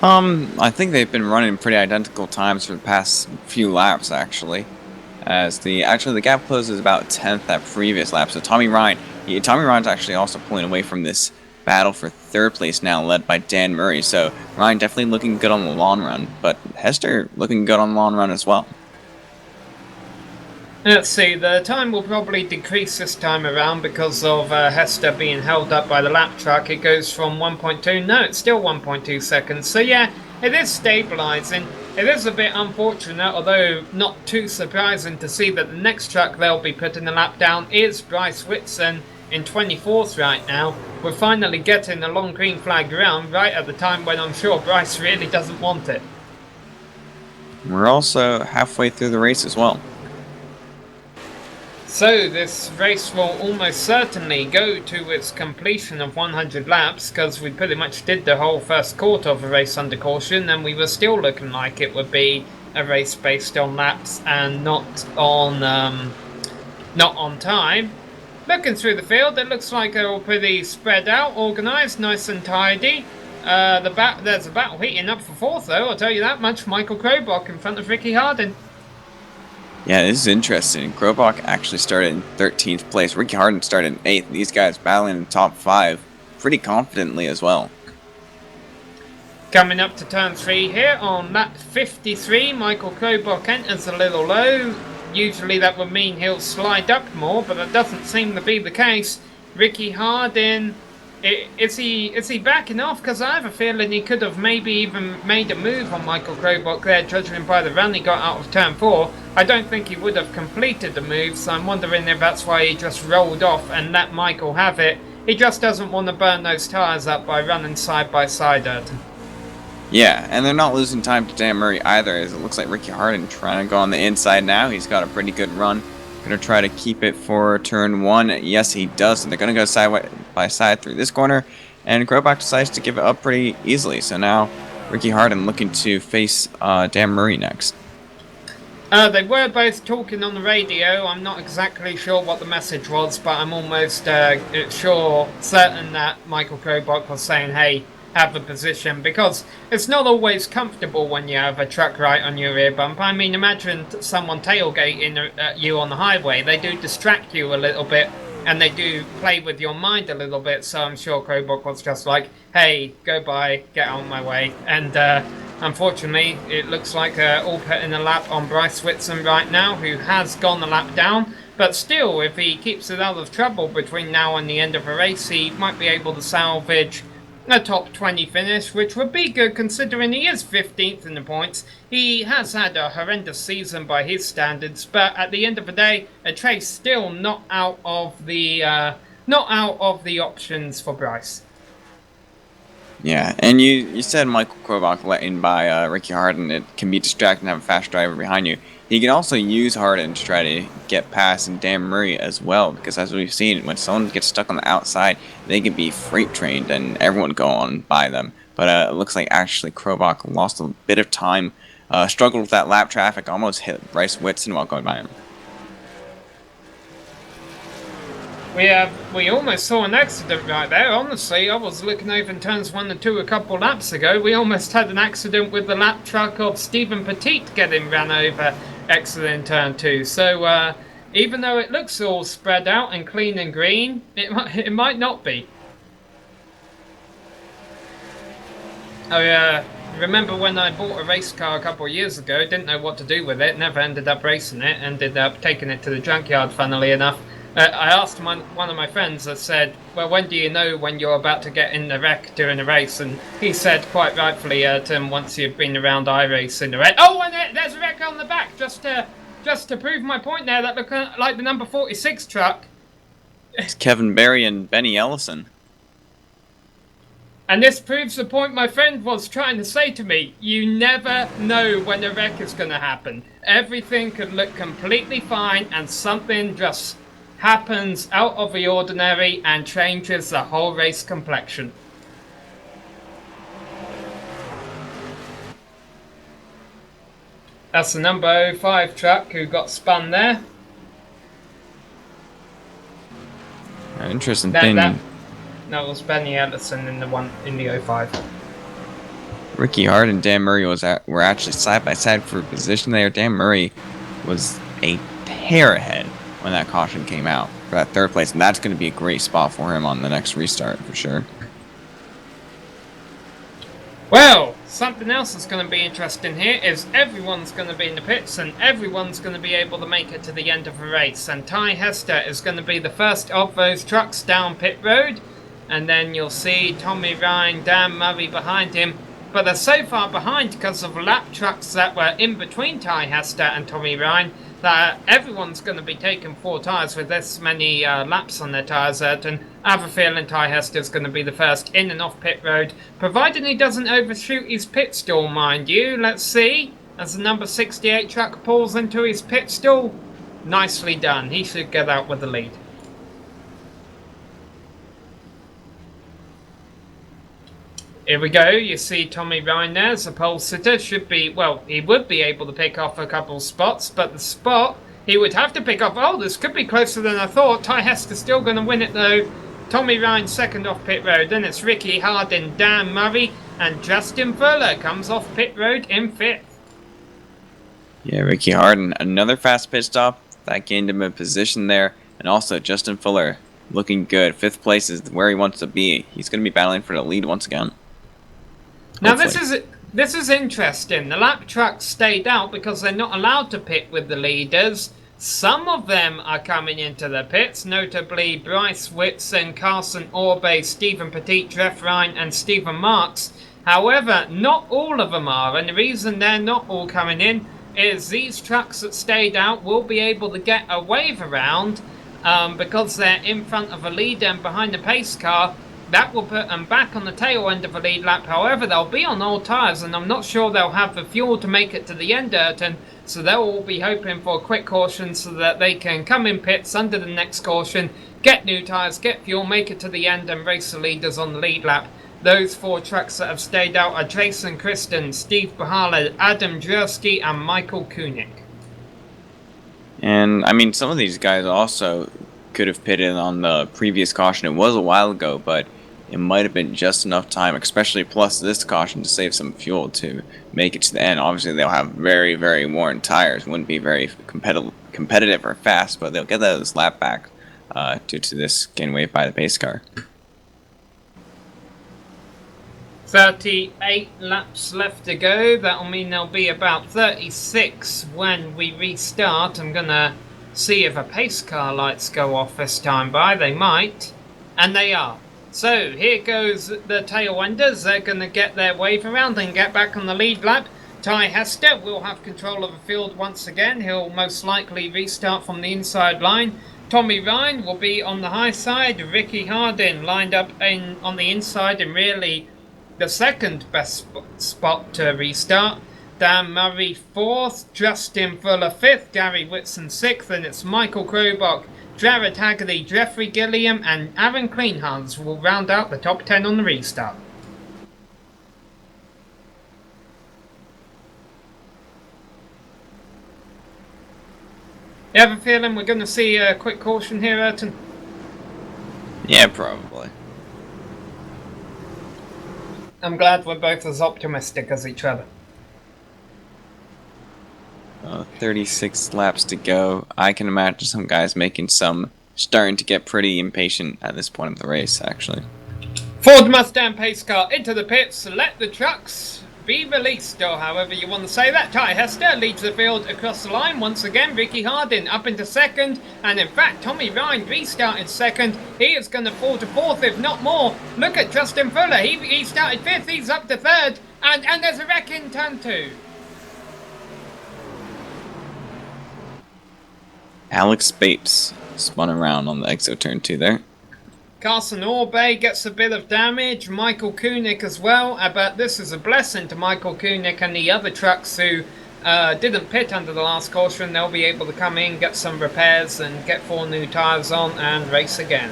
I think they've been running pretty identical times for the past few laps, actually. As the gap closes about 10th at previous lap. So Tommy Ryan's actually also pulling away from this battle for third place now, led by Dan Murray. So Ryan definitely looking good on the long run, but Hester looking good on the long run as well. Let's see, the time will probably decrease this time around because of Hester being held up by the lap track. It goes from 1.2, no, it's still 1.2 seconds. So yeah, it is stabilising. It is a bit unfortunate, although not too surprising to see that the next track they'll be putting the lap down is Bryce Whitson in 24th right now. We're finally getting a long green flag round right at the time when I'm sure Bryce really doesn't want it. We're also halfway through the race as well. So this race will almost certainly go to its completion of 100 laps because we pretty much did the whole first quarter of a race under caution and we were still looking like it would be a race based on laps and not on time. Looking through the field, it looks like they're all pretty spread out, organised, nice and tidy. There's a battle heating up for fourth though, I'll tell you that much. Michael Krobach in front of Ricky Hardin. Yeah, this is interesting. Krobach actually started in 13th place. Ricky Hardin started in 8th. These guys battling in the top 5 pretty confidently as well. Coming up to turn 3 here on lap 53, Michael Krobach enters a little low. Usually that would mean he'll slide up more, but that doesn't seem to be the case. Ricky Hardin, is he backing off? Because I have a feeling he could have maybe even made a move on Michael Krobach there, judging by the run he got out of turn 4. I don't think he would have completed the move, so I'm wondering if that's why he just rolled off and let Michael have it. He just doesn't want to burn those tyres up by running side by side, Ayrton. Yeah, and they're not losing time to Dan Murray either, as it looks like Ricky Hardin trying to go on the inside now. He's got a pretty good run. Going to try to keep it for turn 1. Yes, he does. And they're going to go side by side through this corner. And Krobach decides to give it up pretty easily. So now Ricky Hardin looking to face Dan Murray next. They were both talking on the radio. I'm not exactly sure what the message was, but I'm almost certain that Michael Krobach was saying, hey, have a position, because it's not always comfortable when you have a truck right on your rear bump. I mean, imagine someone tailgating at you on the highway. They do distract you a little bit, and they do play with your mind a little bit, so I'm sure Krobach was just like, hey, go by, get out of my way. And unfortunately, it looks like all putting a lap on Bryce Whitson right now, who has gone the lap down. But still, if he keeps it out of trouble between now and the end of a race, he might be able to salvage a top 20 finish, which would be good considering he is 15th in the points. He has had a horrendous season by his standards, but at the end of the day, a chase still not out of the options for Bryce. Yeah, and you said Michael Krobach let in by Ricky Hardin. It can be distracting to have a fast driver behind you. He can also use Hardin to try to get past Dan Murray as well, because as we've seen, when someone gets stuck on the outside, they can be freight trained and everyone go on by them. But it looks like actually Krobach lost a bit of time, struggled with that lap traffic, almost hit Bryce Whitson while going by him. We almost saw an accident right there. Honestly, I was looking over in turns 1 and 2 a couple laps ago. We almost had an accident with the lap truck of Stephen Petit getting ran over in turn 2. So even though it looks all spread out and clean and green, it might not be. I remember when I bought a race car a couple of years ago, didn't know what to do with it, never ended up racing it, ended up taking it to the junkyard, funnily enough. I asked one of my friends, I said, well, when do you know when you're about to get in the wreck during a race? And he said, quite rightfully, Tim, once you've been around iRace in the wreck. Oh, and there's a wreck on the back, just to prove my point there, that looked like the number 46 truck. It's Kevin Berry and Benny Ellison. And this proves the point my friend was trying to say to me. You never know when a wreck is going to happen. Everything could look completely fine and something just happens out of the ordinary and changes the whole race complexion. That's the number 05 truck who got spun there. Interesting thing. That was Benny Ellison in the 05. Ricky Hart and Dan Murray were actually side by side for position there. Dan Murray was a hair ahead when that caution came out for that third place, and that's going to be a great spot for him on the next restart for sure. Well, something else that's going to be interesting here is everyone's going to be in the pits and everyone's going to be able to make it to the end of the race. And Ty Hester is going to be the first of those trucks down pit road. And then you'll see Tommy Ryan, Dan Murray behind him. But they're so far behind because of lap trucks that were in between Ty Hester and Tommy Ryan that everyone's going to be taking 4 tyres with this many laps on their tyres. And I have a feeling Ty Hester's going to be the first in and off pit road, provided he doesn't overshoot his pit stall, mind you. Let's see, as the number 68 truck pulls into his pit stall. Nicely done, he should get out with the lead. Here we go, you see Tommy Ryan there as a pole sitter. Should be, well, he would be able to pick off a couple spots, but the spot he would have to pick up. Oh, this could be closer than I thought. Ty Hester's still going to win it though. Tommy Ryan second off pit road. Then it's Ricky Hardin, Dan Murray, and Justin Fuller comes off pit road in 5th. Yeah, Ricky Hardin, another fast pit stop. That gained him a position there. And also Justin Fuller looking good. 5th place is where he wants to be. He's going to be battling for the lead once again. Now this is interesting. The lap trucks stayed out because they're not allowed to pit with the leaders. Some of them are coming into the pits, notably Bryce Whitson, Carson Orbe, Stephen Petit, Jeff Ryan and Stephen Marks. However, not all of them are, and the reason they're not all coming in is these trucks that stayed out will be able to get a wave around because they're in front of a leader and behind the pace car. That will put them back on the tail end of the lead lap. However, they'll be on old tyres, and I'm not sure they'll have the fuel to make it to the end, Ayrton. So they'll all be hoping for a quick caution so that they can come in pits under the next caution, get new tyres, get fuel, make it to the end, and race the leaders on the lead lap. Those 4 trucks that have stayed out are Jason Kristen, Steve Bahala, Adam Jersky, and Michael Koenig. And, I mean, some of these guys also could have pitted on the previous caution. It was a while ago, but it might have been just enough time, especially plus this caution, to save some fuel to make it to the end. Obviously, they'll have very, very worn tires. Wouldn't be very competitive or fast, but they'll get those lap back due to this getting waved by the pace car. 38 laps left to go. That'll mean there'll be about 36 when we restart. I'm going to see if a pace car lights go off this time by. They might. And they are. So here goes the tail enders. They're going to get their wave around and get back on the lead lap. Ty Hester will have control of the field once again. He'll most likely restart from the inside line. Tommy Ryan will be on the high side. Ricky Hardin lined up on the inside and really the second best spot to restart. Dan Murray 4th, Justin Fuller 5th, Gary Whitson 6th, and it's Michael Krobach, Jared Haggerty, Jeffrey Gilliam and Aaron Kleinhans will round out the top 10 on the restart. You have a feeling we're going to see a quick caution here, Ayrton? Yeah, probably. I'm glad we're both as optimistic as each other. 36 laps to go. I can imagine some guys starting to get pretty impatient at this point of the race, actually. Ford Mustang pace car into the pits. Let the trucks be released, or however you want to say that. Ty Hester leads the field across the line once again. Ricky Hardin up into 2nd, and in fact Tommy Ryan restarted 2nd. He is going to fall to 4th if not more. Look at Justin Fuller, he started 5th, he's up to 3rd, and there's a wreck in turn 2. Alex Bates spun around on the exit turn 2 there. Carson Orbe gets a bit of damage, Michael Koenig as well, but this is a blessing to Michael Koenig and the other trucks who didn't pit under the last caution. They'll be able to come in, get some repairs, and get 4 new tyres on and race again.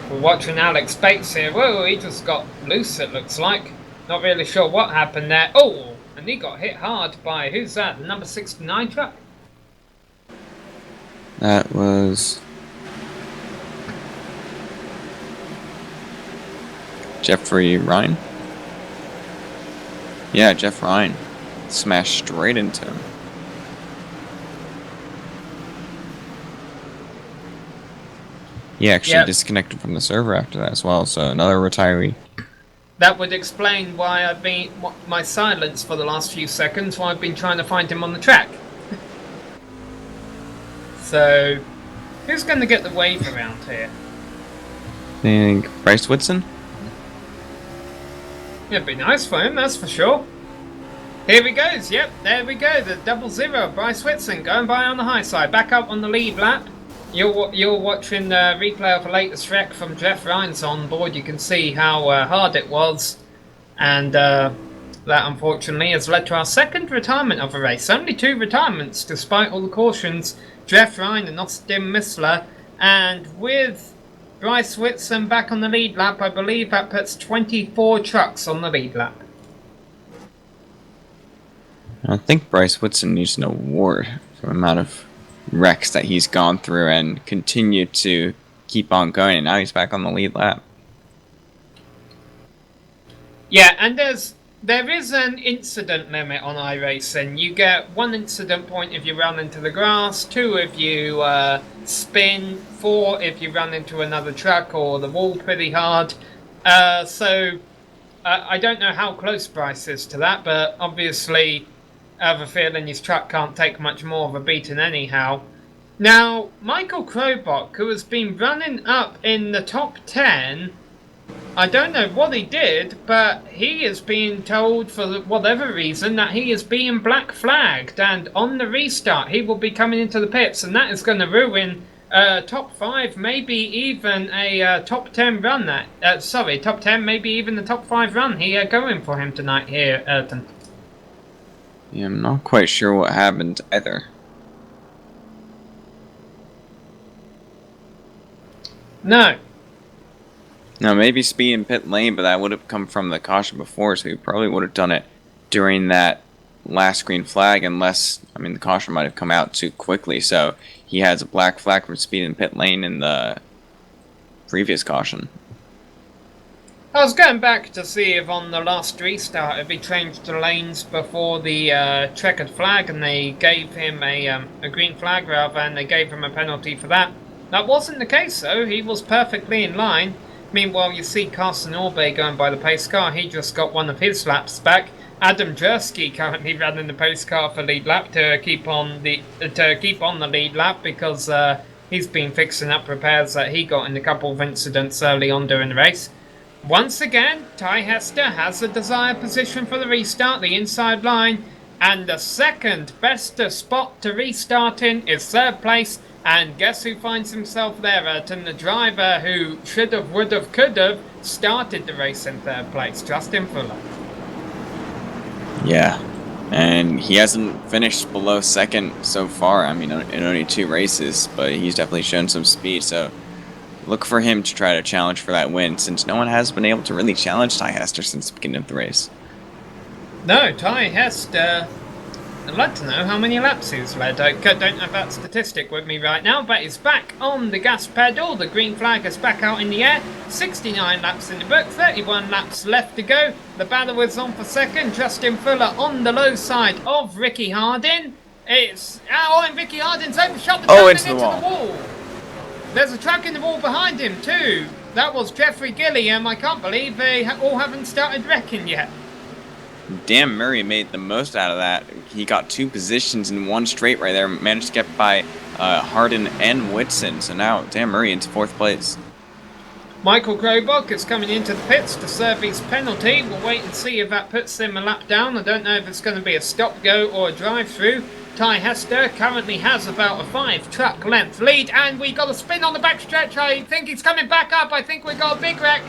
We're watching Alex Bates here. Whoa, he just got loose, it looks like. Not really sure what happened there. Oh, and he got hit hard by, who's that, the number 69 truck? That was Jeffrey Ryan. Yeah, Jeff Ryan smashed straight into him. He actually disconnected from the server after that as well, so another retiree. That would explain why I've been my silence for the last few seconds, why I've been trying to find him on the track. So, who's going to get the wave around here? I think Bryce Whitson? It'd be nice for him, that's for sure. Here he goes, yep, there we go, the 00, Bryce Whitson going by on the high side, back up on the lead lap. You're watching the replay of the latest wreck from Jeff Ryan's on board. You can see how hard it was, and that unfortunately has led to our second retirement of a race. Only 2 retirements despite all the cautions. Jeff Ryan and Austin Missler, and with Bryce Whitson back on the lead lap, I believe that puts 24 trucks on the lead lap. I think Bryce Whitson needs an award for the amount of wrecks that he's gone through and continued to keep on going, and now he's back on the lead lap. Yeah, and there is an incident limit on iRacing. You get 1 incident point if you run into the grass, 2 if you spin, 4 if you run into another truck or the wall pretty hard. So I don't know how close Bryce is to that, but obviously I have a feeling his truck can't take much more of a beating anyhow. Now, Michael Krobach, who has been running up in the top 10, I don't know what he did, but he is being told for whatever reason that he is being black flagged, and on the restart he will be coming into the pits, and that is going to ruin top 5, maybe even a top 10 run. Top 10, maybe even the top 5 run here going for him tonight here, Ayrton. Yeah, I'm not quite sure what happened either. No. No, maybe speed in pit lane, but that would have come from the caution before, so he probably would have done it during that last green flag, unless, I mean, the caution might have come out too quickly, so he has a black flag for speed in pit lane in the previous caution. I was going back to see if on the last restart if he changed the lanes before the checkered flag and they gave him a green flag rather, and they gave him a penalty for that. That wasn't the case though, he was perfectly in line. Meanwhile, you see Carson Orbe going by the pace car. He just got one of his laps back. Adam Jersky currently running the pace car for lead lap to keep on the lead lap because he's been fixing up repairs that he got in a couple of incidents early on during the race. Once again, Ty Hester has the desired position for the restart, the inside line, and the second best spot to restart in is 3rd place. And guess who finds himself there, Ayrton? The driver who should have, would have, could have started the race in 3rd place, Justin Fuller. Yeah, and he hasn't finished below 2nd so far. I mean, in only 2 races, but he's definitely shown some speed, so look for him to try to challenge for that win, since no one has been able to really challenge Ty Hester since the beginning of the race. No, Ty Hester, I'd like to know how many laps he's led. I don't have that statistic with me right now, but he's back on the gas pedal. The green flag is back out in the air. 69 laps in the book, 31 laps left to go. The battle is on for 2nd. Justin Fuller on the low side of Ricky Hardin. And Ricky Hardin's overshot the turn and into the wall. There's a truck in the wall behind him too. That was Jeffrey Gilliam. I can't believe they all haven't started wrecking yet. Dan Murray made the most out of that. He got 2 positions in 1 straight right there. Managed to get by Hardin and Whitson. So now Dan Murray into 4th place. Michael Krobach is coming into the pits to serve his penalty. We'll wait and see if that puts him a lap down. I don't know if it's going to be a stop-go or a drive-through. Ty Hester currently has about a 5-truck length lead, and we got a spin on the backstretch. I think he's coming back up. I think we got a big wreck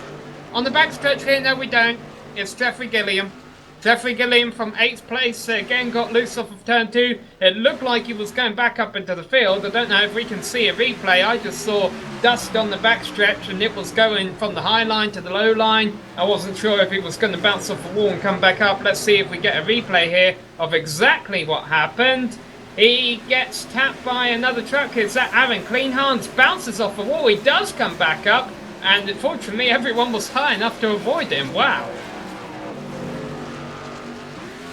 on the backstretch here. No, we don't. It's Jeffrey Gilliam. Jeffrey Gilliam from 8th place again got loose off of turn 2. It looked like he was going back up into the field. I don't know if we can see a replay. I just saw dust on the backstretch and it was going from the high line to the low line. I wasn't sure if he was going to bounce off the wall and come back up. Let's see if we get a replay here of exactly what happened. He gets tapped by another truck. Is that Aaron Cleanhands? Bounces off the wall. He does come back up, and unfortunately everyone was high enough to avoid him. Wow.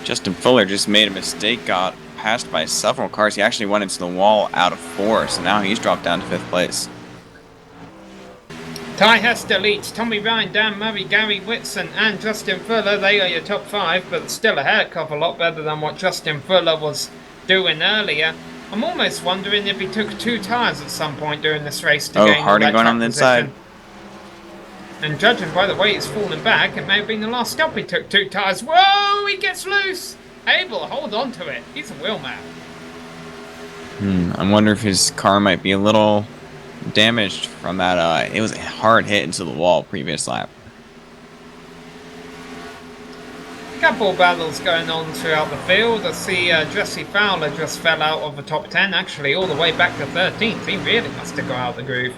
Justin Fuller just made a mistake, got passed by several cars. He actually went into the wall out of 4, so now he's dropped down to 5th place. Ty Hester leads Tommy Ryan, Dan Murray, Gary Whitson and Justin Fuller. They are your top 5, but still a heck of a lot better than what Justin Fuller was doing earlier. I'm almost wondering if he took 2 tyres at some point during this race to gain Harding that going track on the position. inside. And judging by the way he's falling back, it may have been the last stop he took 2 tyres. Whoa, he gets loose! Abel, hold on to it. He's a wheelman. I wonder if his car might be a little damaged from that. It was a hard hit into the wall previous lap. Couple battles going on throughout the field. I see Jesse Fowler just fell out of the top 10, actually all the way back to 13th. He really must have got out of the groove.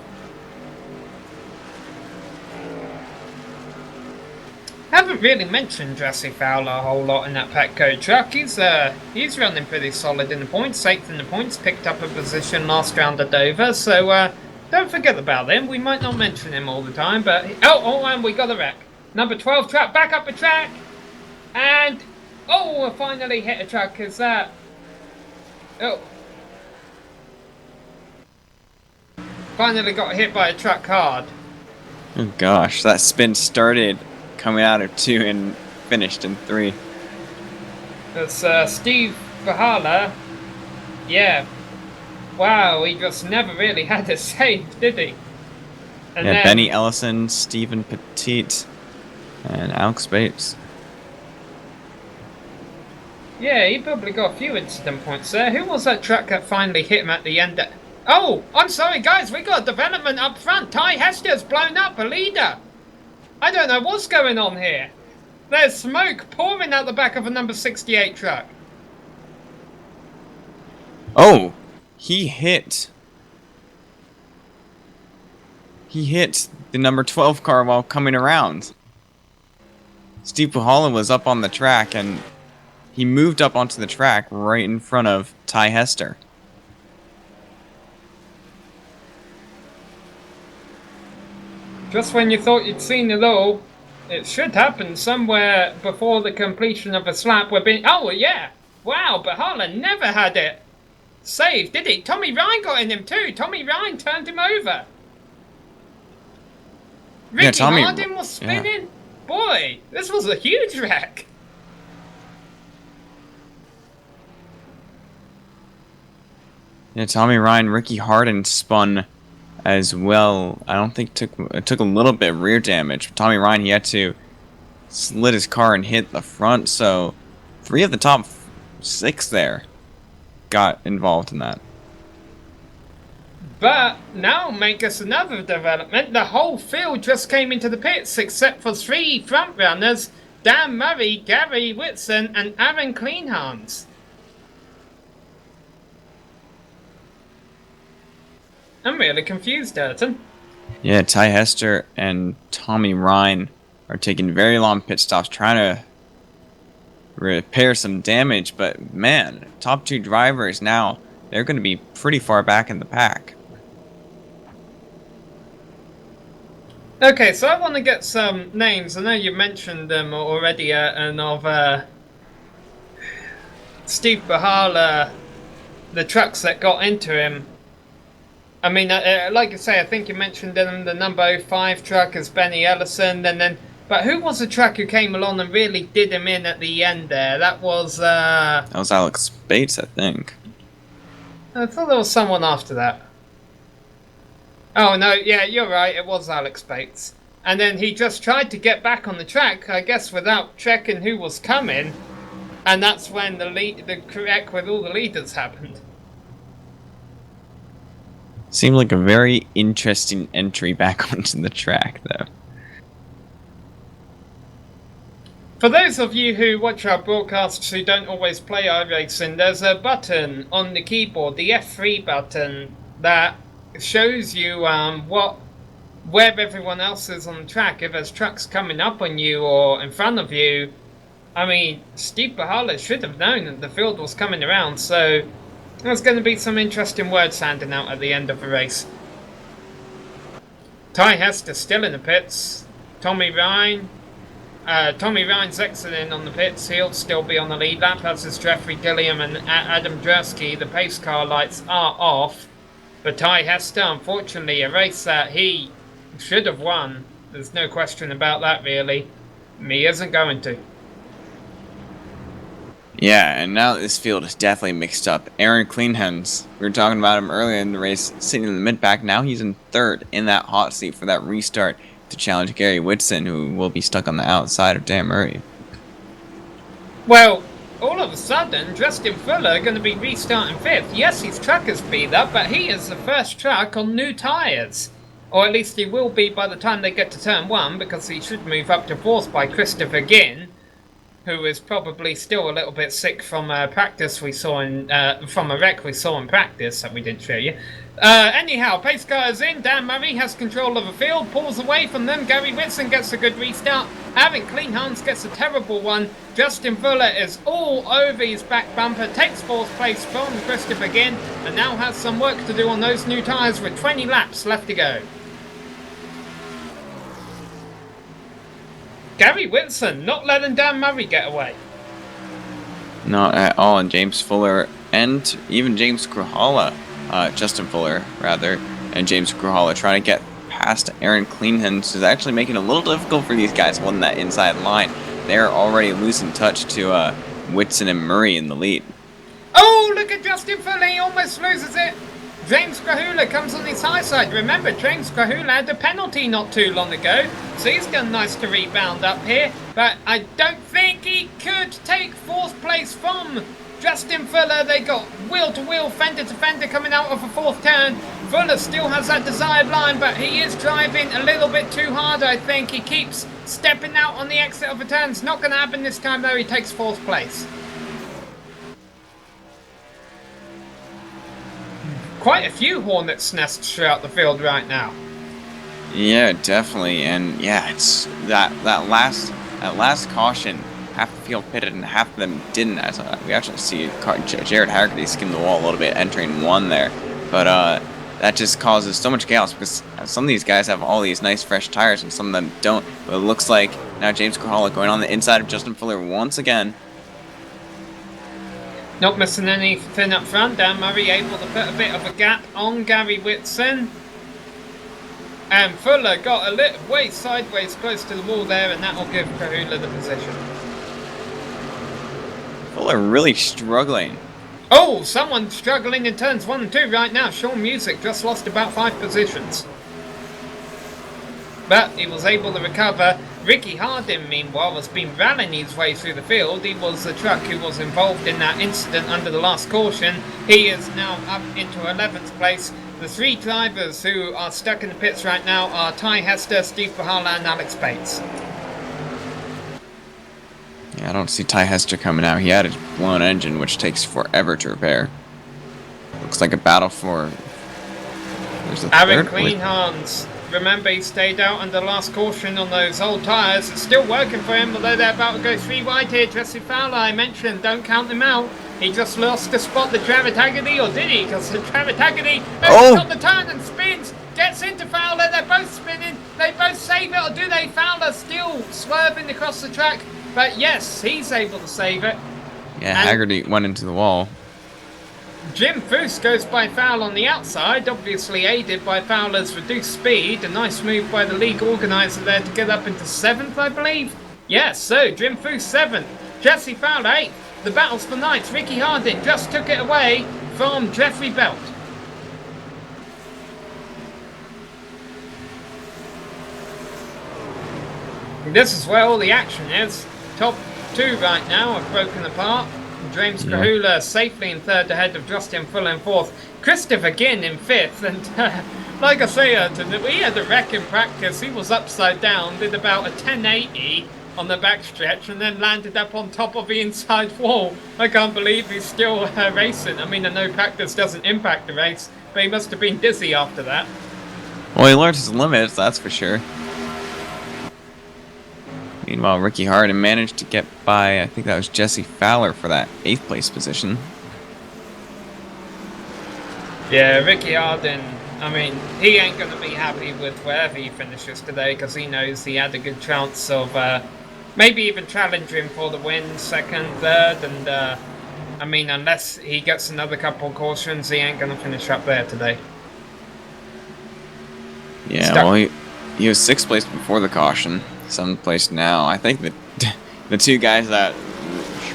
Haven't really mentioned Jesse Fowler a whole lot in that Petco truck. He's running pretty solid in the points, 8th in the points, picked up a position last round at Dover, so don't forget about him. We might not mention him all the time, but and we got a wreck. Number 12 truck back up the track, and I finally hit a truck. Is that finally got hit by a truck hard. Oh gosh, that spin started coming out of 2 and finished in 3. It's Steve Bahala. Yeah. Wow, he just never really had a save, did he? And Yeah, then, Benny Ellison, Stephen Petit, and Alex Bates. yeah, he probably got a few incident points there. Who was that truck that finally hit him at the end? Oh, I'm sorry, guys. We got a development up front. Ty Hester's blown up, a leader. I don't know what's going on here. There's smoke pouring out the back of a number 68 truck. Oh, he hit the number 12 car while coming around. Steve Puhala was up on the track and he moved up onto the track right in front of Ty Hester. Just when you thought you'd seen it all, it should happen somewhere before the completion of a slap. Oh, yeah. Wow, Bahala never had it saved, did he? Tommy Ryan got in him too. Tommy Ryan turned him over. Ricky Hardin was spinning. Yeah. Boy, this was a huge wreck. Yeah, Tommy Ryan, Ricky Hardin spun as well. I don't think it took a little bit of rear damage. Tommy Ryan, he had to slid his car and hit the front, so 3 of the top 6 there got involved in that. But now make us another development. The whole field just came into the pits except for 3 front runners, Dan Murray, Gary Whitson and Aaron Cleanhands. I'm really confused, Ayrton. Yeah, Ty Hester and Tommy Ryan are taking very long pit stops trying to repair some damage, but man, top 2 drivers now, they're going to be pretty far back in the pack. Okay, so I want to get some names. I know you mentioned them already, and of Steve Bahala, the trucks that got into him. I mean, like I say, I think you mentioned them. The number 05 truck is Benny Ellison, but who was the truck who came along and really did him in at the end there? That was Alex Bates, I think. I thought there was someone after that. Oh no, yeah, you're right. It was Alex Bates, and then he just tried to get back on the track, I guess, without checking who was coming. And that's when the wreck with all the leaders happened. Seemed like a very interesting entry back onto the track, though. For those of you who watch our broadcasts who don't always play iRacing, there's a button on the keyboard, the F3 button, that shows you where everyone else is on the track. If there's trucks coming up on you or in front of you, I mean, Steve Bahala should have known that the field was coming around, so there's going to be some interesting words handing out at the end of the race. Ty Hester still in the pits. Tommy Ryan's exiting on the pits. He'll still be on the lead lap, as is Jeffrey Gilliam and Adam Drusky. The pace car lights are off. But Ty Hester, unfortunately, a race that he should have won. There's no question about that, really. He isn't going to. Yeah, and now this field is definitely mixed up. Aaron Cleanhands, we were talking about him earlier in the race, sitting in the mid-pack. Now he's in third in that hot seat for that restart to challenge Gary Whitson, who will be stuck on the outside of Dan Murray. Well, all of a sudden, Justin Fuller going to be restarting fifth. Yes, his truck is beat up, but he is the first truck on new tyres. Or at least he will be by the time they get to turn one, because he should move up to fourth by Christopher Ginn, who is probably still a little bit sick from practice we saw in from a wreck we saw in practice that we didn't show you. Anyhow, pace car is in. Dan Murray has control of the field, pulls away from them. Gary Whitson gets a good restart. Aaron Cleanhands gets a terrible one. Justin Fuller is all over his back bumper, takes fourth place from Christopher Ginn, and now has some work to do on those new tyres with 20 laps left to go. Gary Whitson not letting Dan Murray get away. Not at all, and James Fuller and even James Kruhala, Justin Fuller rather, and James Kruhala trying to get past Aaron Cleanhands is actually making it a little difficult for these guys on that inside line. They're already losing touch to Whitson and Murray in the lead. Oh, look at Justin Fuller, he almost loses it. James Krahula comes on his high side. Remember, James Krahula had a penalty not too long ago, so he's done nice to rebound up here, but I don't think he could take fourth place from Justin Fuller. They got wheel-to-wheel, fender-to-fender coming out of a fourth turn. Fuller still has that desired line, but he is driving a little bit too hard, I think. He keeps stepping out on the exit of the turns. Not going to happen this time, though. He takes fourth place. Quite a few hornets' nests throughout the field right now. Yeah, definitely, and yeah, it's that last caution. Half the field pitted and half of them didn't. As we actually see Jared Haggerty skim the wall a little bit, entering one there, but that just causes so much chaos because some of these guys have all these nice fresh tires and some of them don't. But it looks like now James Kruhala going on the inside of Justin Fuller once again. Not missing anything up front. Dan Murray able to put a bit of a gap on Gary Whitson. And Fuller got a little way sideways close to the wall there, and that will give Krahula the position. Fuller really struggling. Oh, someone's struggling in turns 1 and 2 right now. Sean Music just lost about 5 positions. But he was able to recover. Ricky Hardin, meanwhile, has been rallying his way through the field. He was the truck who was involved in that incident under the last caution. He is now up into 11th place. The 3 drivers who are stuck in the pits right now are Ty Hester, Steve Bahala, and Alex Bates. Yeah, I don't see Ty Hester coming out. He had a blown engine, which takes forever to repair. Looks like a battle for... There's a Aaron third Cleanhands. Remember, he stayed out under the last caution on those old tyres. It's still working for him, although they're about to go 3 wide here. Jesse Fowler, I mentioned, don't count him out. He just lost the spot, the Travis Haggerty, or did he? Because the Travis Haggerty got the turn and spins, gets into Fowler. They're both spinning. They both save it, or do they? Fowler still swerving across the track. But yes, he's able to save it. Yeah, and Haggerty went into the wall. Jim Foose goes by foul on the outside, obviously aided by Fowler's reduced speed. A nice move by the league organiser there to get up into 7th, I believe. Yes, so Jim Foose 7th, Jesse Fowler 8th. The battle's for 9th. Ricky Hardin just took it away from Jeffrey Belt. This is where all the action is. Top 2 right now have broken apart. James Kahula safely in 3rd ahead of Justin Fuller in 4th. Christopher Ginn in 5th. And like I say, we had a wreck in practice. He was upside down, did about a 1080 on the backstretch, and then landed up on top of the inside wall. I can't believe he's still racing. I mean, I know practice doesn't impact the race, but he must have been dizzy after that. Well, he learned his limits, that's for sure. Meanwhile, Ricky Harden managed to get by, I think that was Jesse Fowler for that 8th place position. Yeah, Ricky Harden, I mean, he ain't going to be happy with wherever he finishes today, because he knows he had a good chance of maybe even challenging for the win, 2nd, 3rd, and I mean, unless he gets another couple of cautions, he ain't going to finish up there today. Yeah, well, he was 6th place before the caution, 7th place now. I think that the 2 guys that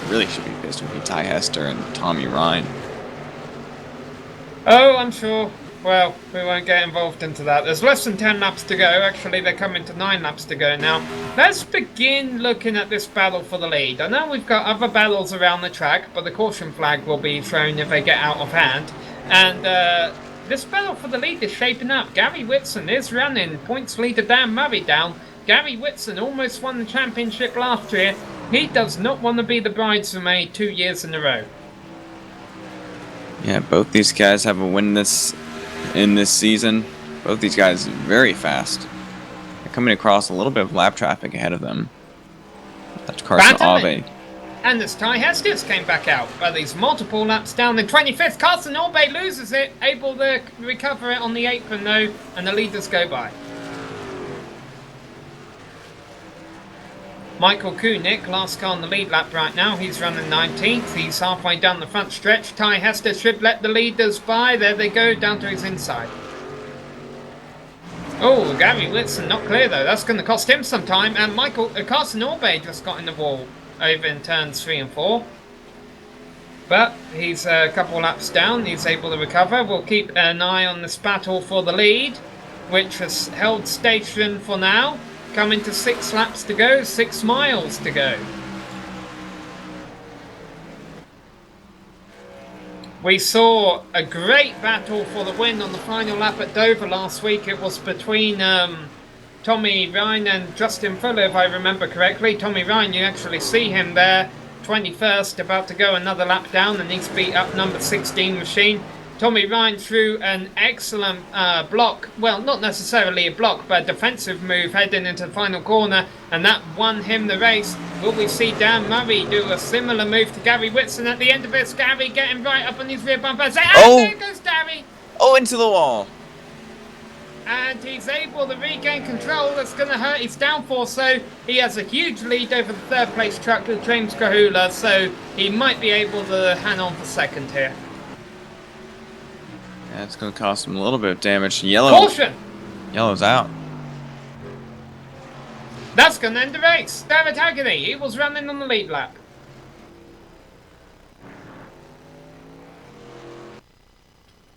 really should be pissed would be Ty Hester and Tommy Ryan. Oh, I'm sure. Well, we won't get involved into that. There's less than 10 laps to go. Actually, they're coming to 9 laps to go now. Let's begin looking at this battle for the lead. I know we've got other battles around the track, but the caution flag will be thrown if they get out of hand. And this battle for the lead is shaping up. Gary Whitson is running. Points leader Dan Murray down. Gary Whitson almost won the championship last year. He does not want to be the bridesmaid 2 years in a row. Yeah, both these guys have a win in this season. Both these guys very fast. They're coming across a little bit of lap traffic ahead of them. That's Carson Aube. And as Ty Hestis came back out, but he's multiple laps down in 25th. Carson Aube loses it, able to recover it on the apron though, and the leaders go by. Michael Kunik, last car on the lead lap right now. He's running 19th. He's halfway down the front stretch. Ty Hester should let the leaders by. There they go, down to his inside. Oh, Gary Whitson not clear though. That's going to cost him some time. And Carson Aube just got in the wall over in turns 3 and 4. But he's a couple laps down. He's able to recover. We'll keep an eye on this battle for the lead, which has held station for now. Coming to 6 laps to go, 6 miles to go. We saw a great battle for the win on the final lap at Dover last week. It was between Tommy Ryan and Justin Fuller, if I remember correctly. Tommy Ryan, you actually see him there, 21st, about to go another lap down, and he's beat up number 16 machine. Tommy Ryan threw an excellent block, well, not necessarily a block, but a defensive move heading into the final corner, and that won him the race. Will we see Dan Murray do a similar move to Gary Whitson at the end of this? Gary getting right up on his rear bumper. There goes Gary! Oh, into the wall! And he's able to regain control. That's going to hurt his downforce, so he has a huge lead over the 3rd place truck with James Kahula, so he might be able to hang on for 2nd here. That's going to cost him a little bit of damage. Caution! Yellow's out. That's going to end the race. David Haggerty, he was running on the lead lap.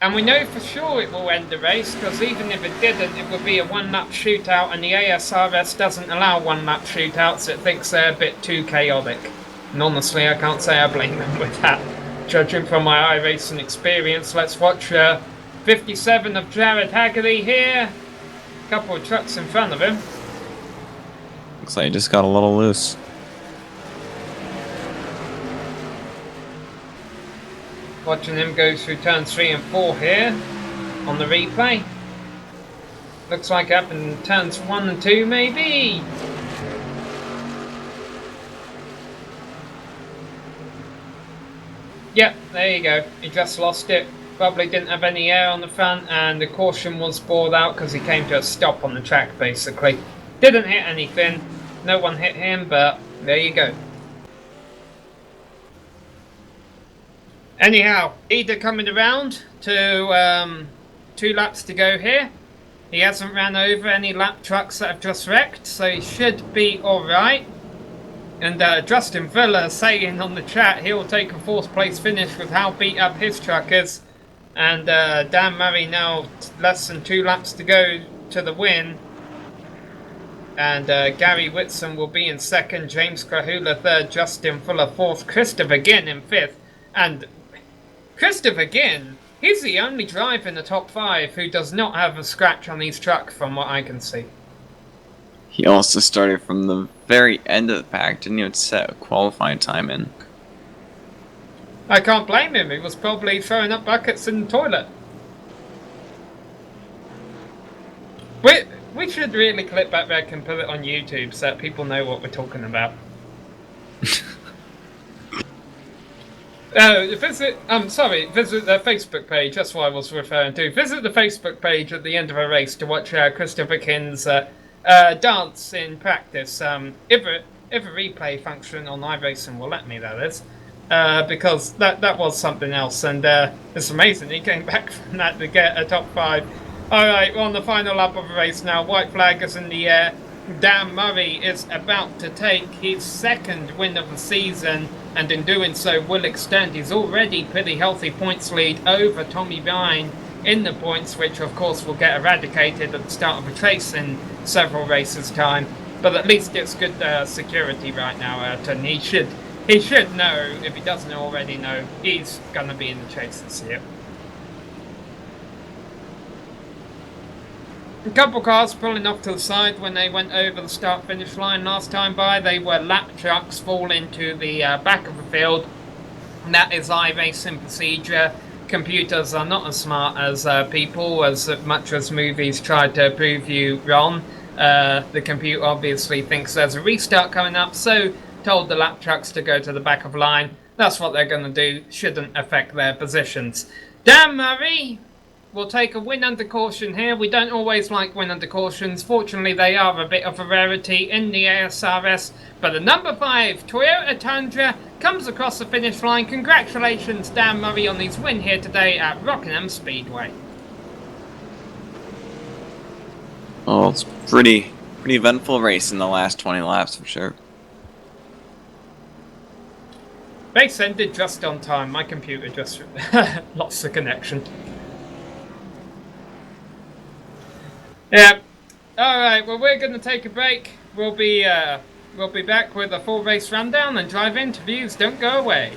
And we know for sure it will end the race, because even if it didn't, it would be a 1-lap shootout, and the ASRS doesn't allow 1-lap shootouts. It thinks they're a bit too chaotic. And honestly, I can't say I blame them with that. Judging from my iRacing experience, let's watch 57 of Jared Haggerty here. A couple of trucks in front of him. Looks like he just got a little loose. Watching him go through turns 3 and 4 here on the replay. Looks like up in turns 1 and 2 maybe. Yep, there you go. He just lost it. Probably didn't have any air on the front, and the caution was brought out because he came to a stop on the track, basically. Didn't hit anything. No one hit him, but there you go. Anyhow, Ida coming around to 2 laps to go here. He hasn't ran over any lap trucks that have just wrecked, so he should be alright. And Justin Villa saying on the chat he'll take a 4th place finish with how beat up his truck is. And Dan Murray now less than 2 laps to go to the win. And Gary Whitson will be in second, James Krahula third, Justin Fuller fourth, Christopher Ginn in fifth. And Christopher Ginn, he's the only driver in the top 5 who does not have a scratch on his truck from what I can see. He also started from the very end of the pack, didn't even set a qualifying time in. I can't blame him, he was probably throwing up buckets in the toilet. We should really clip that back and put it on YouTube so that people know what we're talking about. Visit the Facebook page, that's what I was referring to. Visit the Facebook page at the end of a race to watch Christopher Kinn's dance in practice. If a replay function on iRacing will let me, that is. Because that was something else, and it's amazing he came back from that to get a top 5. Alright, we're on the final lap of the race now. White flag is in the air. Dan Murray is about to take his second win of the season, and in doing so will extend his already pretty healthy points lead over Tommy Vine in the points, which of course will get eradicated at the start of a race in several races' time. But at least it's good security right now, and he should know, if he doesn't already know, he's gonna be in the chase this year. A couple cars pulling off to the side when they went over the start-finish line last time by. They were lap trucks fall into the back of the field. And that is iRacing procedure. Computers are not as smart as people, as much as movies tried to prove you wrong. The computer obviously thinks there's a restart coming up, so told the lap trucks to go to the back of the line. That's what they're going to do. Shouldn't affect their positions. Dan Murray will take a win under caution here. We don't always like win under cautions. Fortunately, they are a bit of a rarity in the ASRS. But the number 5 Toyota Tundra comes across the finish line. Congratulations, Dan Murray, on his win here today at Rockingham Speedway. Well, it's pretty eventful race in the last 20 laps for sure. Race ended just on time. My computer just lost the connection. Yeah. Alright, well, we're going to take a break. We'll be back with a full race rundown and drive interviews. Don't go away.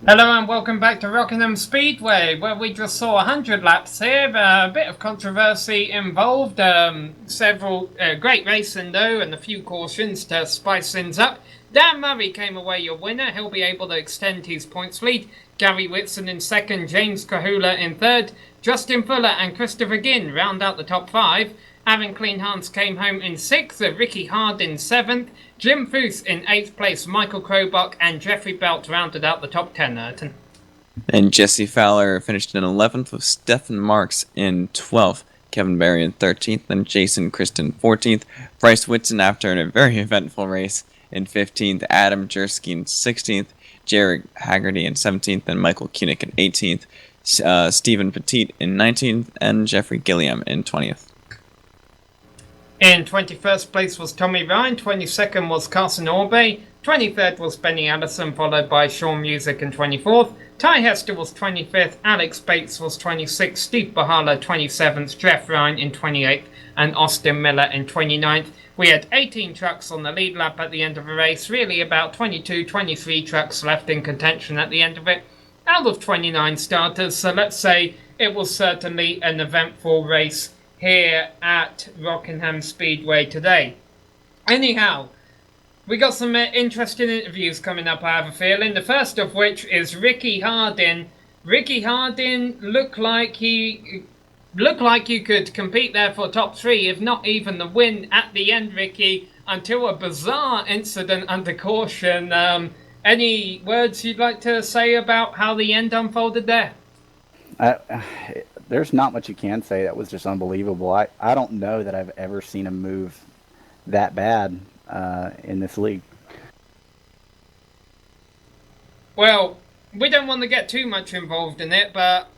Hello and welcome back to Rockingham Speedway, where we just saw 100 laps here. A bit of controversy involved, several great racing though, and a few cautions to spice things up. Dan Murray came away your winner. He'll be able to extend his points lead. Gary Whitson in second, James Kahula in third, Justin Fuller and Christopher Ginn round out the top 5. Aaron Kleinhans came home in 6th, Ricky Hard in 7th, Jim Foose in 8th place, Michael Krobach and Jeffrey Belt rounded out the top 10, Ayrton. And Jesse Fowler finished in 11th with Stephen Marks in 12th, Kevin Berry in 13th, and Jason Christen 14th. Bryce Whitson, after a very eventful race, in 15th, Adam Jersky in 16th, Jared Haggerty in 17th, and Michael Koenig in 18th, Stephen Petit in 19th, and Jeffrey Gilliam in 20th. In 21st place was Tommy Ryan, 22nd was Carson Orbe, 23rd was Benny Allison, followed by Sean Music in 24th, Ty Hester was 25th, Alex Bates was 26th, Steve Bahala 27th, Jeff Ryan in 28th, and Austin Miller in 29th. We had 18 trucks on the lead lap at the end of the race, really about 22, 23 trucks left in contention at the end of it, out of 29 starters, so let's say it was certainly an eventful race here at Rockingham Speedway today. Anyhow, we got some interesting interviews coming up, I have a feeling. The first of which is Ricky Hardin. Ricky Hardin looked like you could compete there for top 3, if not even the win at the end, Ricky, until a bizarre incident under caution. Any words you'd like to say about how the end unfolded there? There's not much you can say. That was just unbelievable. I don't know that I've ever seen a move that bad in this league. Well, we don't want to get too much involved in it, but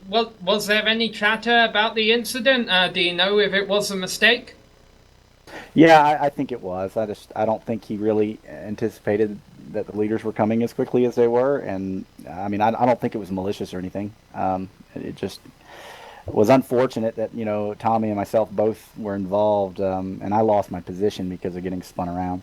was there any chatter about the incident? Do you know if it was a mistake? Yeah, I think it was. I don't think he really anticipated that the leaders were coming as quickly as they were, and I mean, I don't think it was malicious or anything. It just was unfortunate that, you know, Tommy and myself both were involved, and I lost my position because of getting spun around.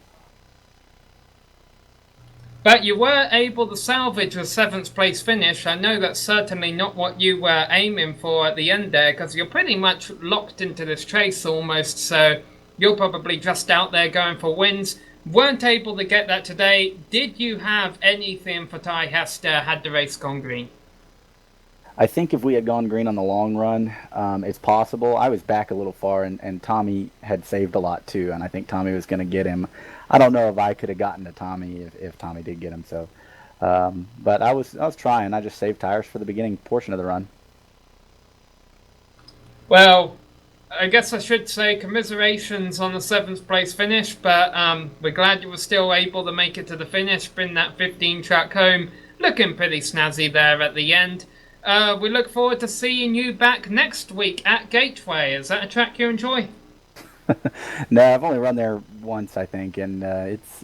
But you were able to salvage a 7th place finish. I know that's certainly not what you were aiming for at the end there, because you're pretty much locked into this chase almost, so you're probably just out there going for wins. Weren't able to get that today. Did you have anything for Ty Hester had the race gone green? I think if we had gone green on the long run, it's possible. I was back a little far, and Tommy had saved a lot too, and I think Tommy was going to get him. I don't know if I could have gotten to Tommy if Tommy did get him. So, but I was trying. I just saved tires for the beginning portion of the run. Well, I guess I should say commiserations on the 7th place finish, but we're glad you were still able to make it to the finish, bring that 15 truck home, looking pretty snazzy there at the end. We look forward to seeing you back next week at Gateway. Is that a track you enjoy? No, I've only run there once, I think, and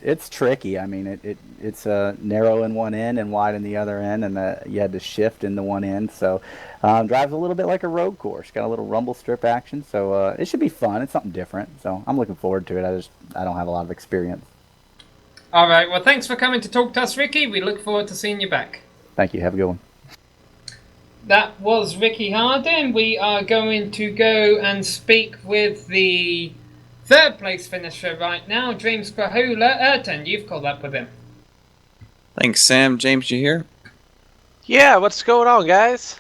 it's tricky. I mean, it's narrow in one end and wide in the other end, and you had to shift in the one end. So drives a little bit like a road course. Got a little rumble strip action, so it should be fun. It's something different, so I'm looking forward to it. I don't have a lot of experience. All right. Well, thanks for coming to talk to us, Ricky. We look forward to seeing you back. Thank you. Have a good one. That was Ricky Hardin. We are going to go and speak with the 3rd place finisher right now, James Kahula. Ayrton, you've caught up with him. Thanks, Sam. James, you here? Yeah, what's going on, guys?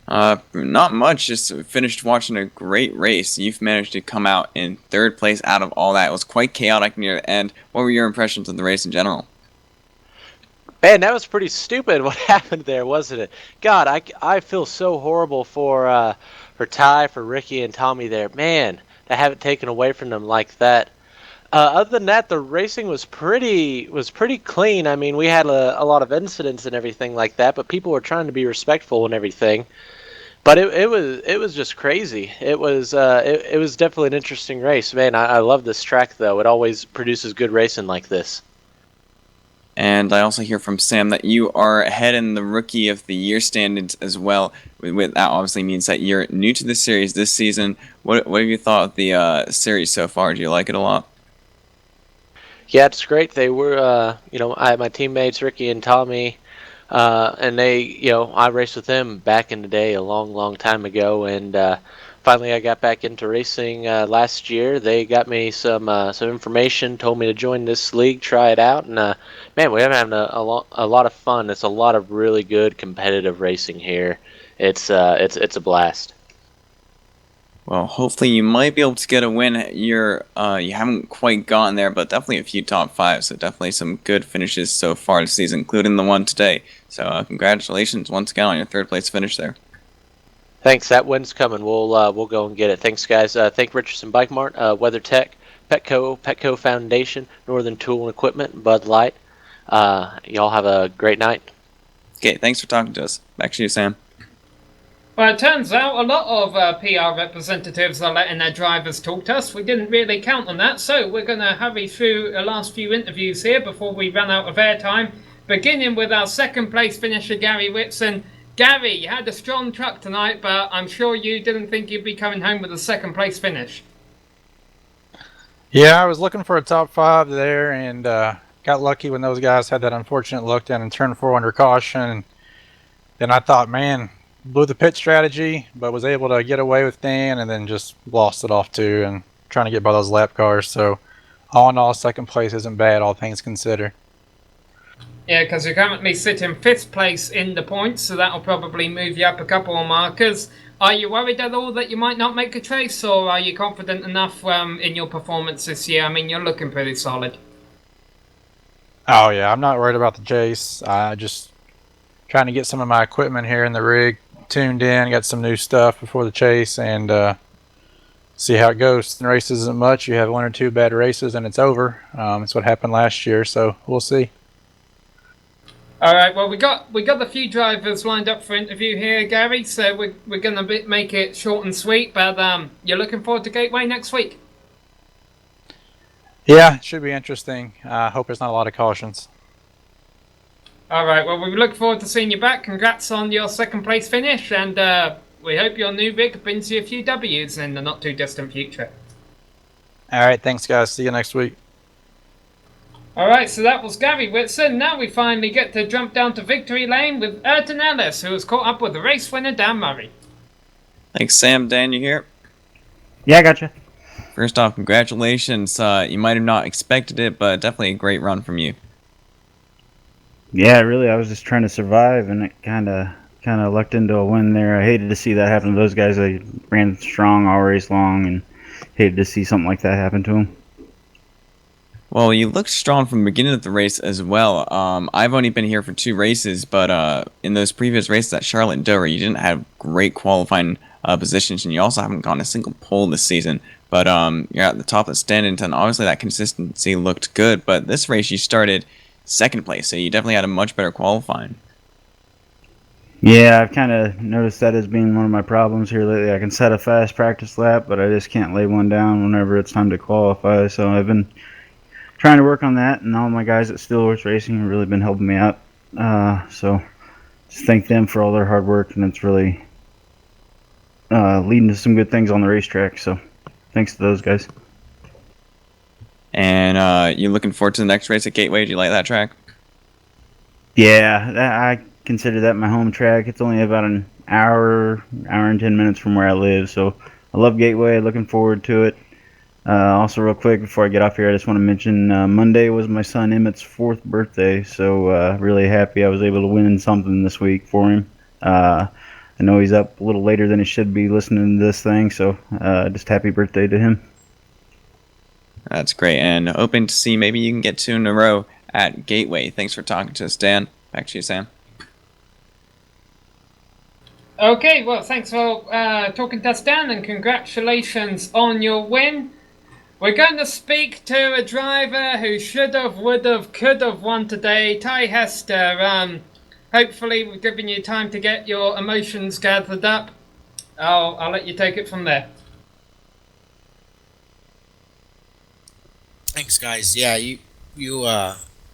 Not much. Just finished watching a great race. You've managed to come out in 3rd place out of all that. It was quite chaotic near the end. What were your impressions of the race in general? Man, that was pretty stupid what happened there, wasn't it? God, I feel so horrible for Ty, for Ricky, and Tommy there. Man, to have it taken away from them like that. Other than that, the racing was pretty clean. I mean, we had a lot of incidents and everything like that, but people were trying to be respectful and everything. But it was just crazy. It was definitely an interesting race, man. I love this track though. It always produces good racing like this. And I also hear from Sam that you are ahead in the Rookie of the Year standings as well. That obviously means that you're new to the series this season. What have you thought of the series so far? Do you like it a lot? Yeah, it's great. They were, my teammates Ricky and Tommy and I raced with them back in the day a long, long time ago, and finally I got back into racing last year. They got me some information, told me to join this league, try it out, and man, we're having a lot of fun. It's a lot of really good competitive racing here. It's a blast. Well, hopefully you might be able to get a win. You haven't quite gotten there, but definitely a few top fives. So definitely some good finishes so far this season, including the one today. So congratulations once again on your third place finish there. Thanks. That win's coming. We'll go and get it. Thanks, guys. Thank Richardson Bike Mart, WeatherTech, Petco Foundation, Northern Tool and Equipment, Bud Light. Y'all have a great night. Okay, thanks for talking to us. Back to you, Sam. Well, it turns out a lot of PR representatives are letting their drivers talk to us. We didn't really count on that, so we're going to hurry through the last few interviews here before we run out of airtime, beginning with our second place finisher, Gary Whitson. Gary, you had a strong truck tonight, but I'm sure you didn't think you'd be coming home with a second place finish. Yeah, I was looking for a top 5 there, and got lucky when those guys had that unfortunate look down in turn 4 under caution. Then I thought, man, blew the pit strategy, but was able to get away with Dan, and then just lost it off too, and trying to get by those lap cars. So all in all, second place isn't bad, all things considered. Yeah, because you currently sit in 5th place in the points, so that'll probably move you up a couple of markers. Are you worried at all that you might not make a chase, or are you confident enough in your performance this year? I mean, you're looking pretty solid. Oh yeah, I'm not worried about the chase. I just trying to get some of my equipment here in the rig tuned in, got some new stuff before the chase, and see how it goes. In races isn't much. You have 1 or 2 bad races and it's over. That's what happened last year, so we'll see. All right, well, we got a few drivers lined up for interview here, Gary, so we're going to make it short and sweet, but you're looking forward to Gateway next week? Yeah, it should be interesting. I hope there's not a lot of cautions. All right, well, we look forward to seeing you back. Congrats on your second place finish, and we hope your new rig brings you a few W's in the not too distant future. All right, thanks, guys. See you next week. All right, so that was Gary Whitson. Now we finally get to jump down to victory lane with Ayrton Ellis, who has caught up with the race winner, Dan Murray. Thanks, Sam. Dan, you here? Yeah, I gotcha. First off, congratulations. You might have not expected it, but definitely a great run from you. Yeah, really, I was just trying to survive, and it kind of lucked into a win there. I hated to see that happen to those guys. They ran strong all race long, and hated to see something like that happen to them. Well, you looked strong from the beginning of the race as well. I've only been here for 2 races, but in those previous races at Charlotte and Dover, you didn't have great qualifying positions, and you also haven't gotten a single pole this season. But you're at the top of the standings, and obviously that consistency looked good. But this race, you started second place, so you definitely had a much better qualifying. Yeah, I've kind of noticed that as being one of my problems here lately. I can set a fast practice lap, but I just can't lay one down whenever it's time to qualify. So I've been trying to work on that, and all my guys at Steelworks Racing have really been helping me out. So just thank them for all their hard work, and it's really leading to some good things on the racetrack. So thanks to those guys. And you looking forward to the next race at Gateway? Do you like that track? Yeah, I consider that my home track. It's only about an hour and 10 minutes from where I live, so I love Gateway. Looking forward to it. Also, real quick, before I get off here, I just want to mention Monday was my son Emmett's 4th birthday, so really happy I was able to win something this week for him. I know he's up a little later than he should be listening to this thing, so just happy birthday to him. That's great, and hoping to see maybe you can get 2 in a row at Gateway. Thanks for talking to us, Dan. Back to you, Sam. Okay, well, thanks for talking to us, Dan, and congratulations on your win. We're going to speak to a driver who should have, would have, could have won today, Ty Hester. Hopefully we've given you time to get your emotions gathered up. I'll let you take it from there. Thanks, guys. Yeah, you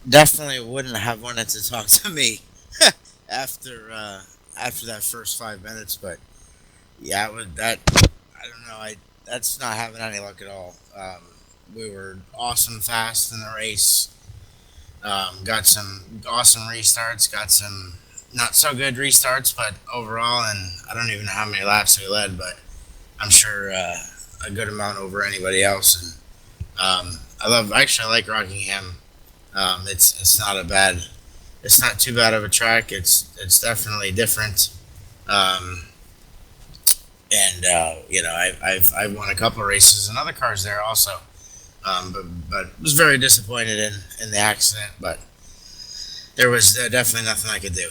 definitely wouldn't have wanted to talk to me after that first 5 minutes, but yeah, I don't know. That's not having any luck at all. We were awesome fast in the race. Got some awesome restarts. Got some not so good restarts, but overall, and I don't even know how many laps we led, but I'm sure a good amount over anybody else. And I like Rockingham. It's not too bad of a track. It's definitely different. Um, and I've won a couple of races and other cars there also. But was very disappointed in the accident. But there was definitely nothing I could do.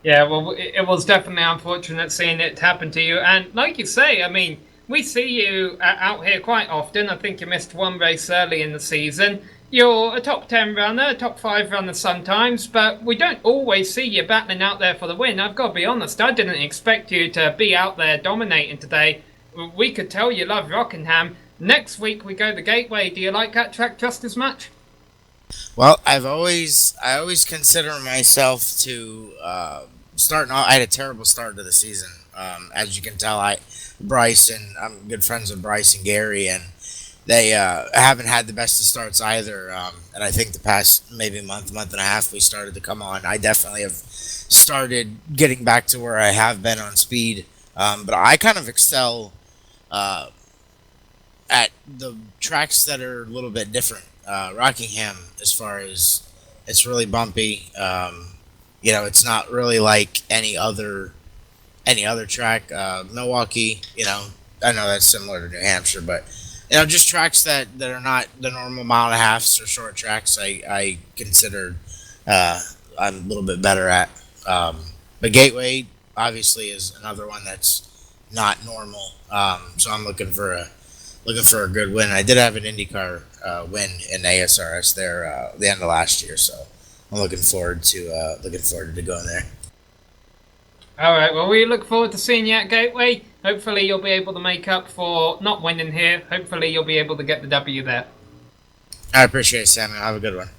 Yeah, well, it was definitely unfortunate seeing it happen to you. And like you say, I mean, we see you out here quite often. I think you missed one race early in the season. You're a top 10 runner, a top 5 runner sometimes, but we don't always see you battling out there for the win. I've got to be honest, I didn't expect you to be out there dominating today. We could tell you love Rockingham. Next week we go the Gateway. Do you like that track just as much? Well, I always consider myself to starting off. I had a terrible start to the season. As you can tell, I'm good friends with Bryce and Gary, and they haven't had the best of starts either. And I think the past maybe month and a half, we started to come on. I definitely have started getting back to where I have been on speed. But I kind of excel at the tracks that are a little bit different. Rockingham, as far as it's really bumpy. It's not really like any other track. Milwaukee, I know that's similar to New Hampshire, but just tracks that are not the normal mile and a halfs or short tracks. I consider I'm a little bit better at. But Gateway obviously is another one that's not normal. So I'm looking for a good win. I did have an IndyCar win in ASRS there the end of last year, so I'm looking forward to going there. All right, well, we look forward to seeing you at Gateway. Hopefully you'll be able to make up for not winning here. Hopefully you'll be able to get the W there. I appreciate it, Samuel. Have a good one.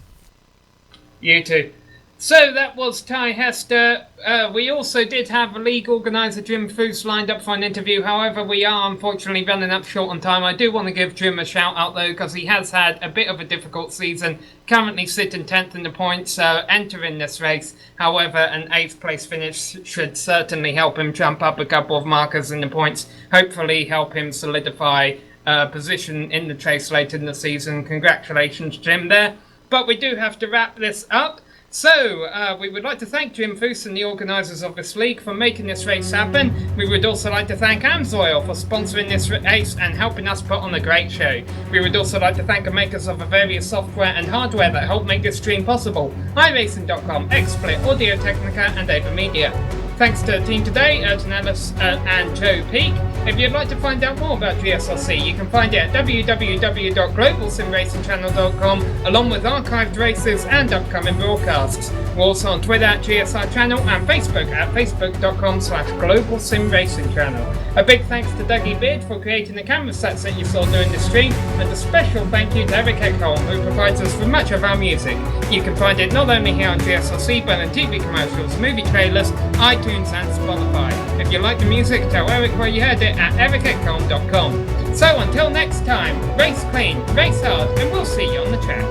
You too. So that was Ty Hester. We also did have league organiser Jim Foose lined up for an interview. However, we are unfortunately running up short on time. I do want to give Jim a shout out though, because he has had a bit of a difficult season. Currently sitting 10th in the points, entering this race. However, an 8th place finish should certainly help him jump up a couple of markers in the points. Hopefully help him solidify position in the chase later in the season. Congratulations, Jim, there. But we do have to wrap this up. So, we would like to thank Jim Foose and the organisers of this league for making this race happen. We would also like to thank AMSOIL for sponsoring this race and helping us put on a great show. We would also like to thank the makers of the various software and hardware that help make this stream possible: iRacing.com, XSplit, Audio Technica and AverMedia. Thanks to the team today, Erton Ellis and Joe Peak. If you'd like to find out more about GSRC, you can find it at www.globalsimracingchannel.com, along with archived races and upcoming broadcasts. We're also on Twitter at GSR Channel and Facebook at facebook.com/globalsimracingchannel. A big thanks to Dougie Beard for creating the camera sets that you saw during the stream, and a special thank you to Eric Ekholm, who provides us with much of our music. You can find it not only here on GSRC, but in TV commercials, movie trailers, iTunes and Spotify. If you like the music, tell Eric where you heard it at ericekholm.com. So until next time, race clean, race hard, and we'll see you on the track.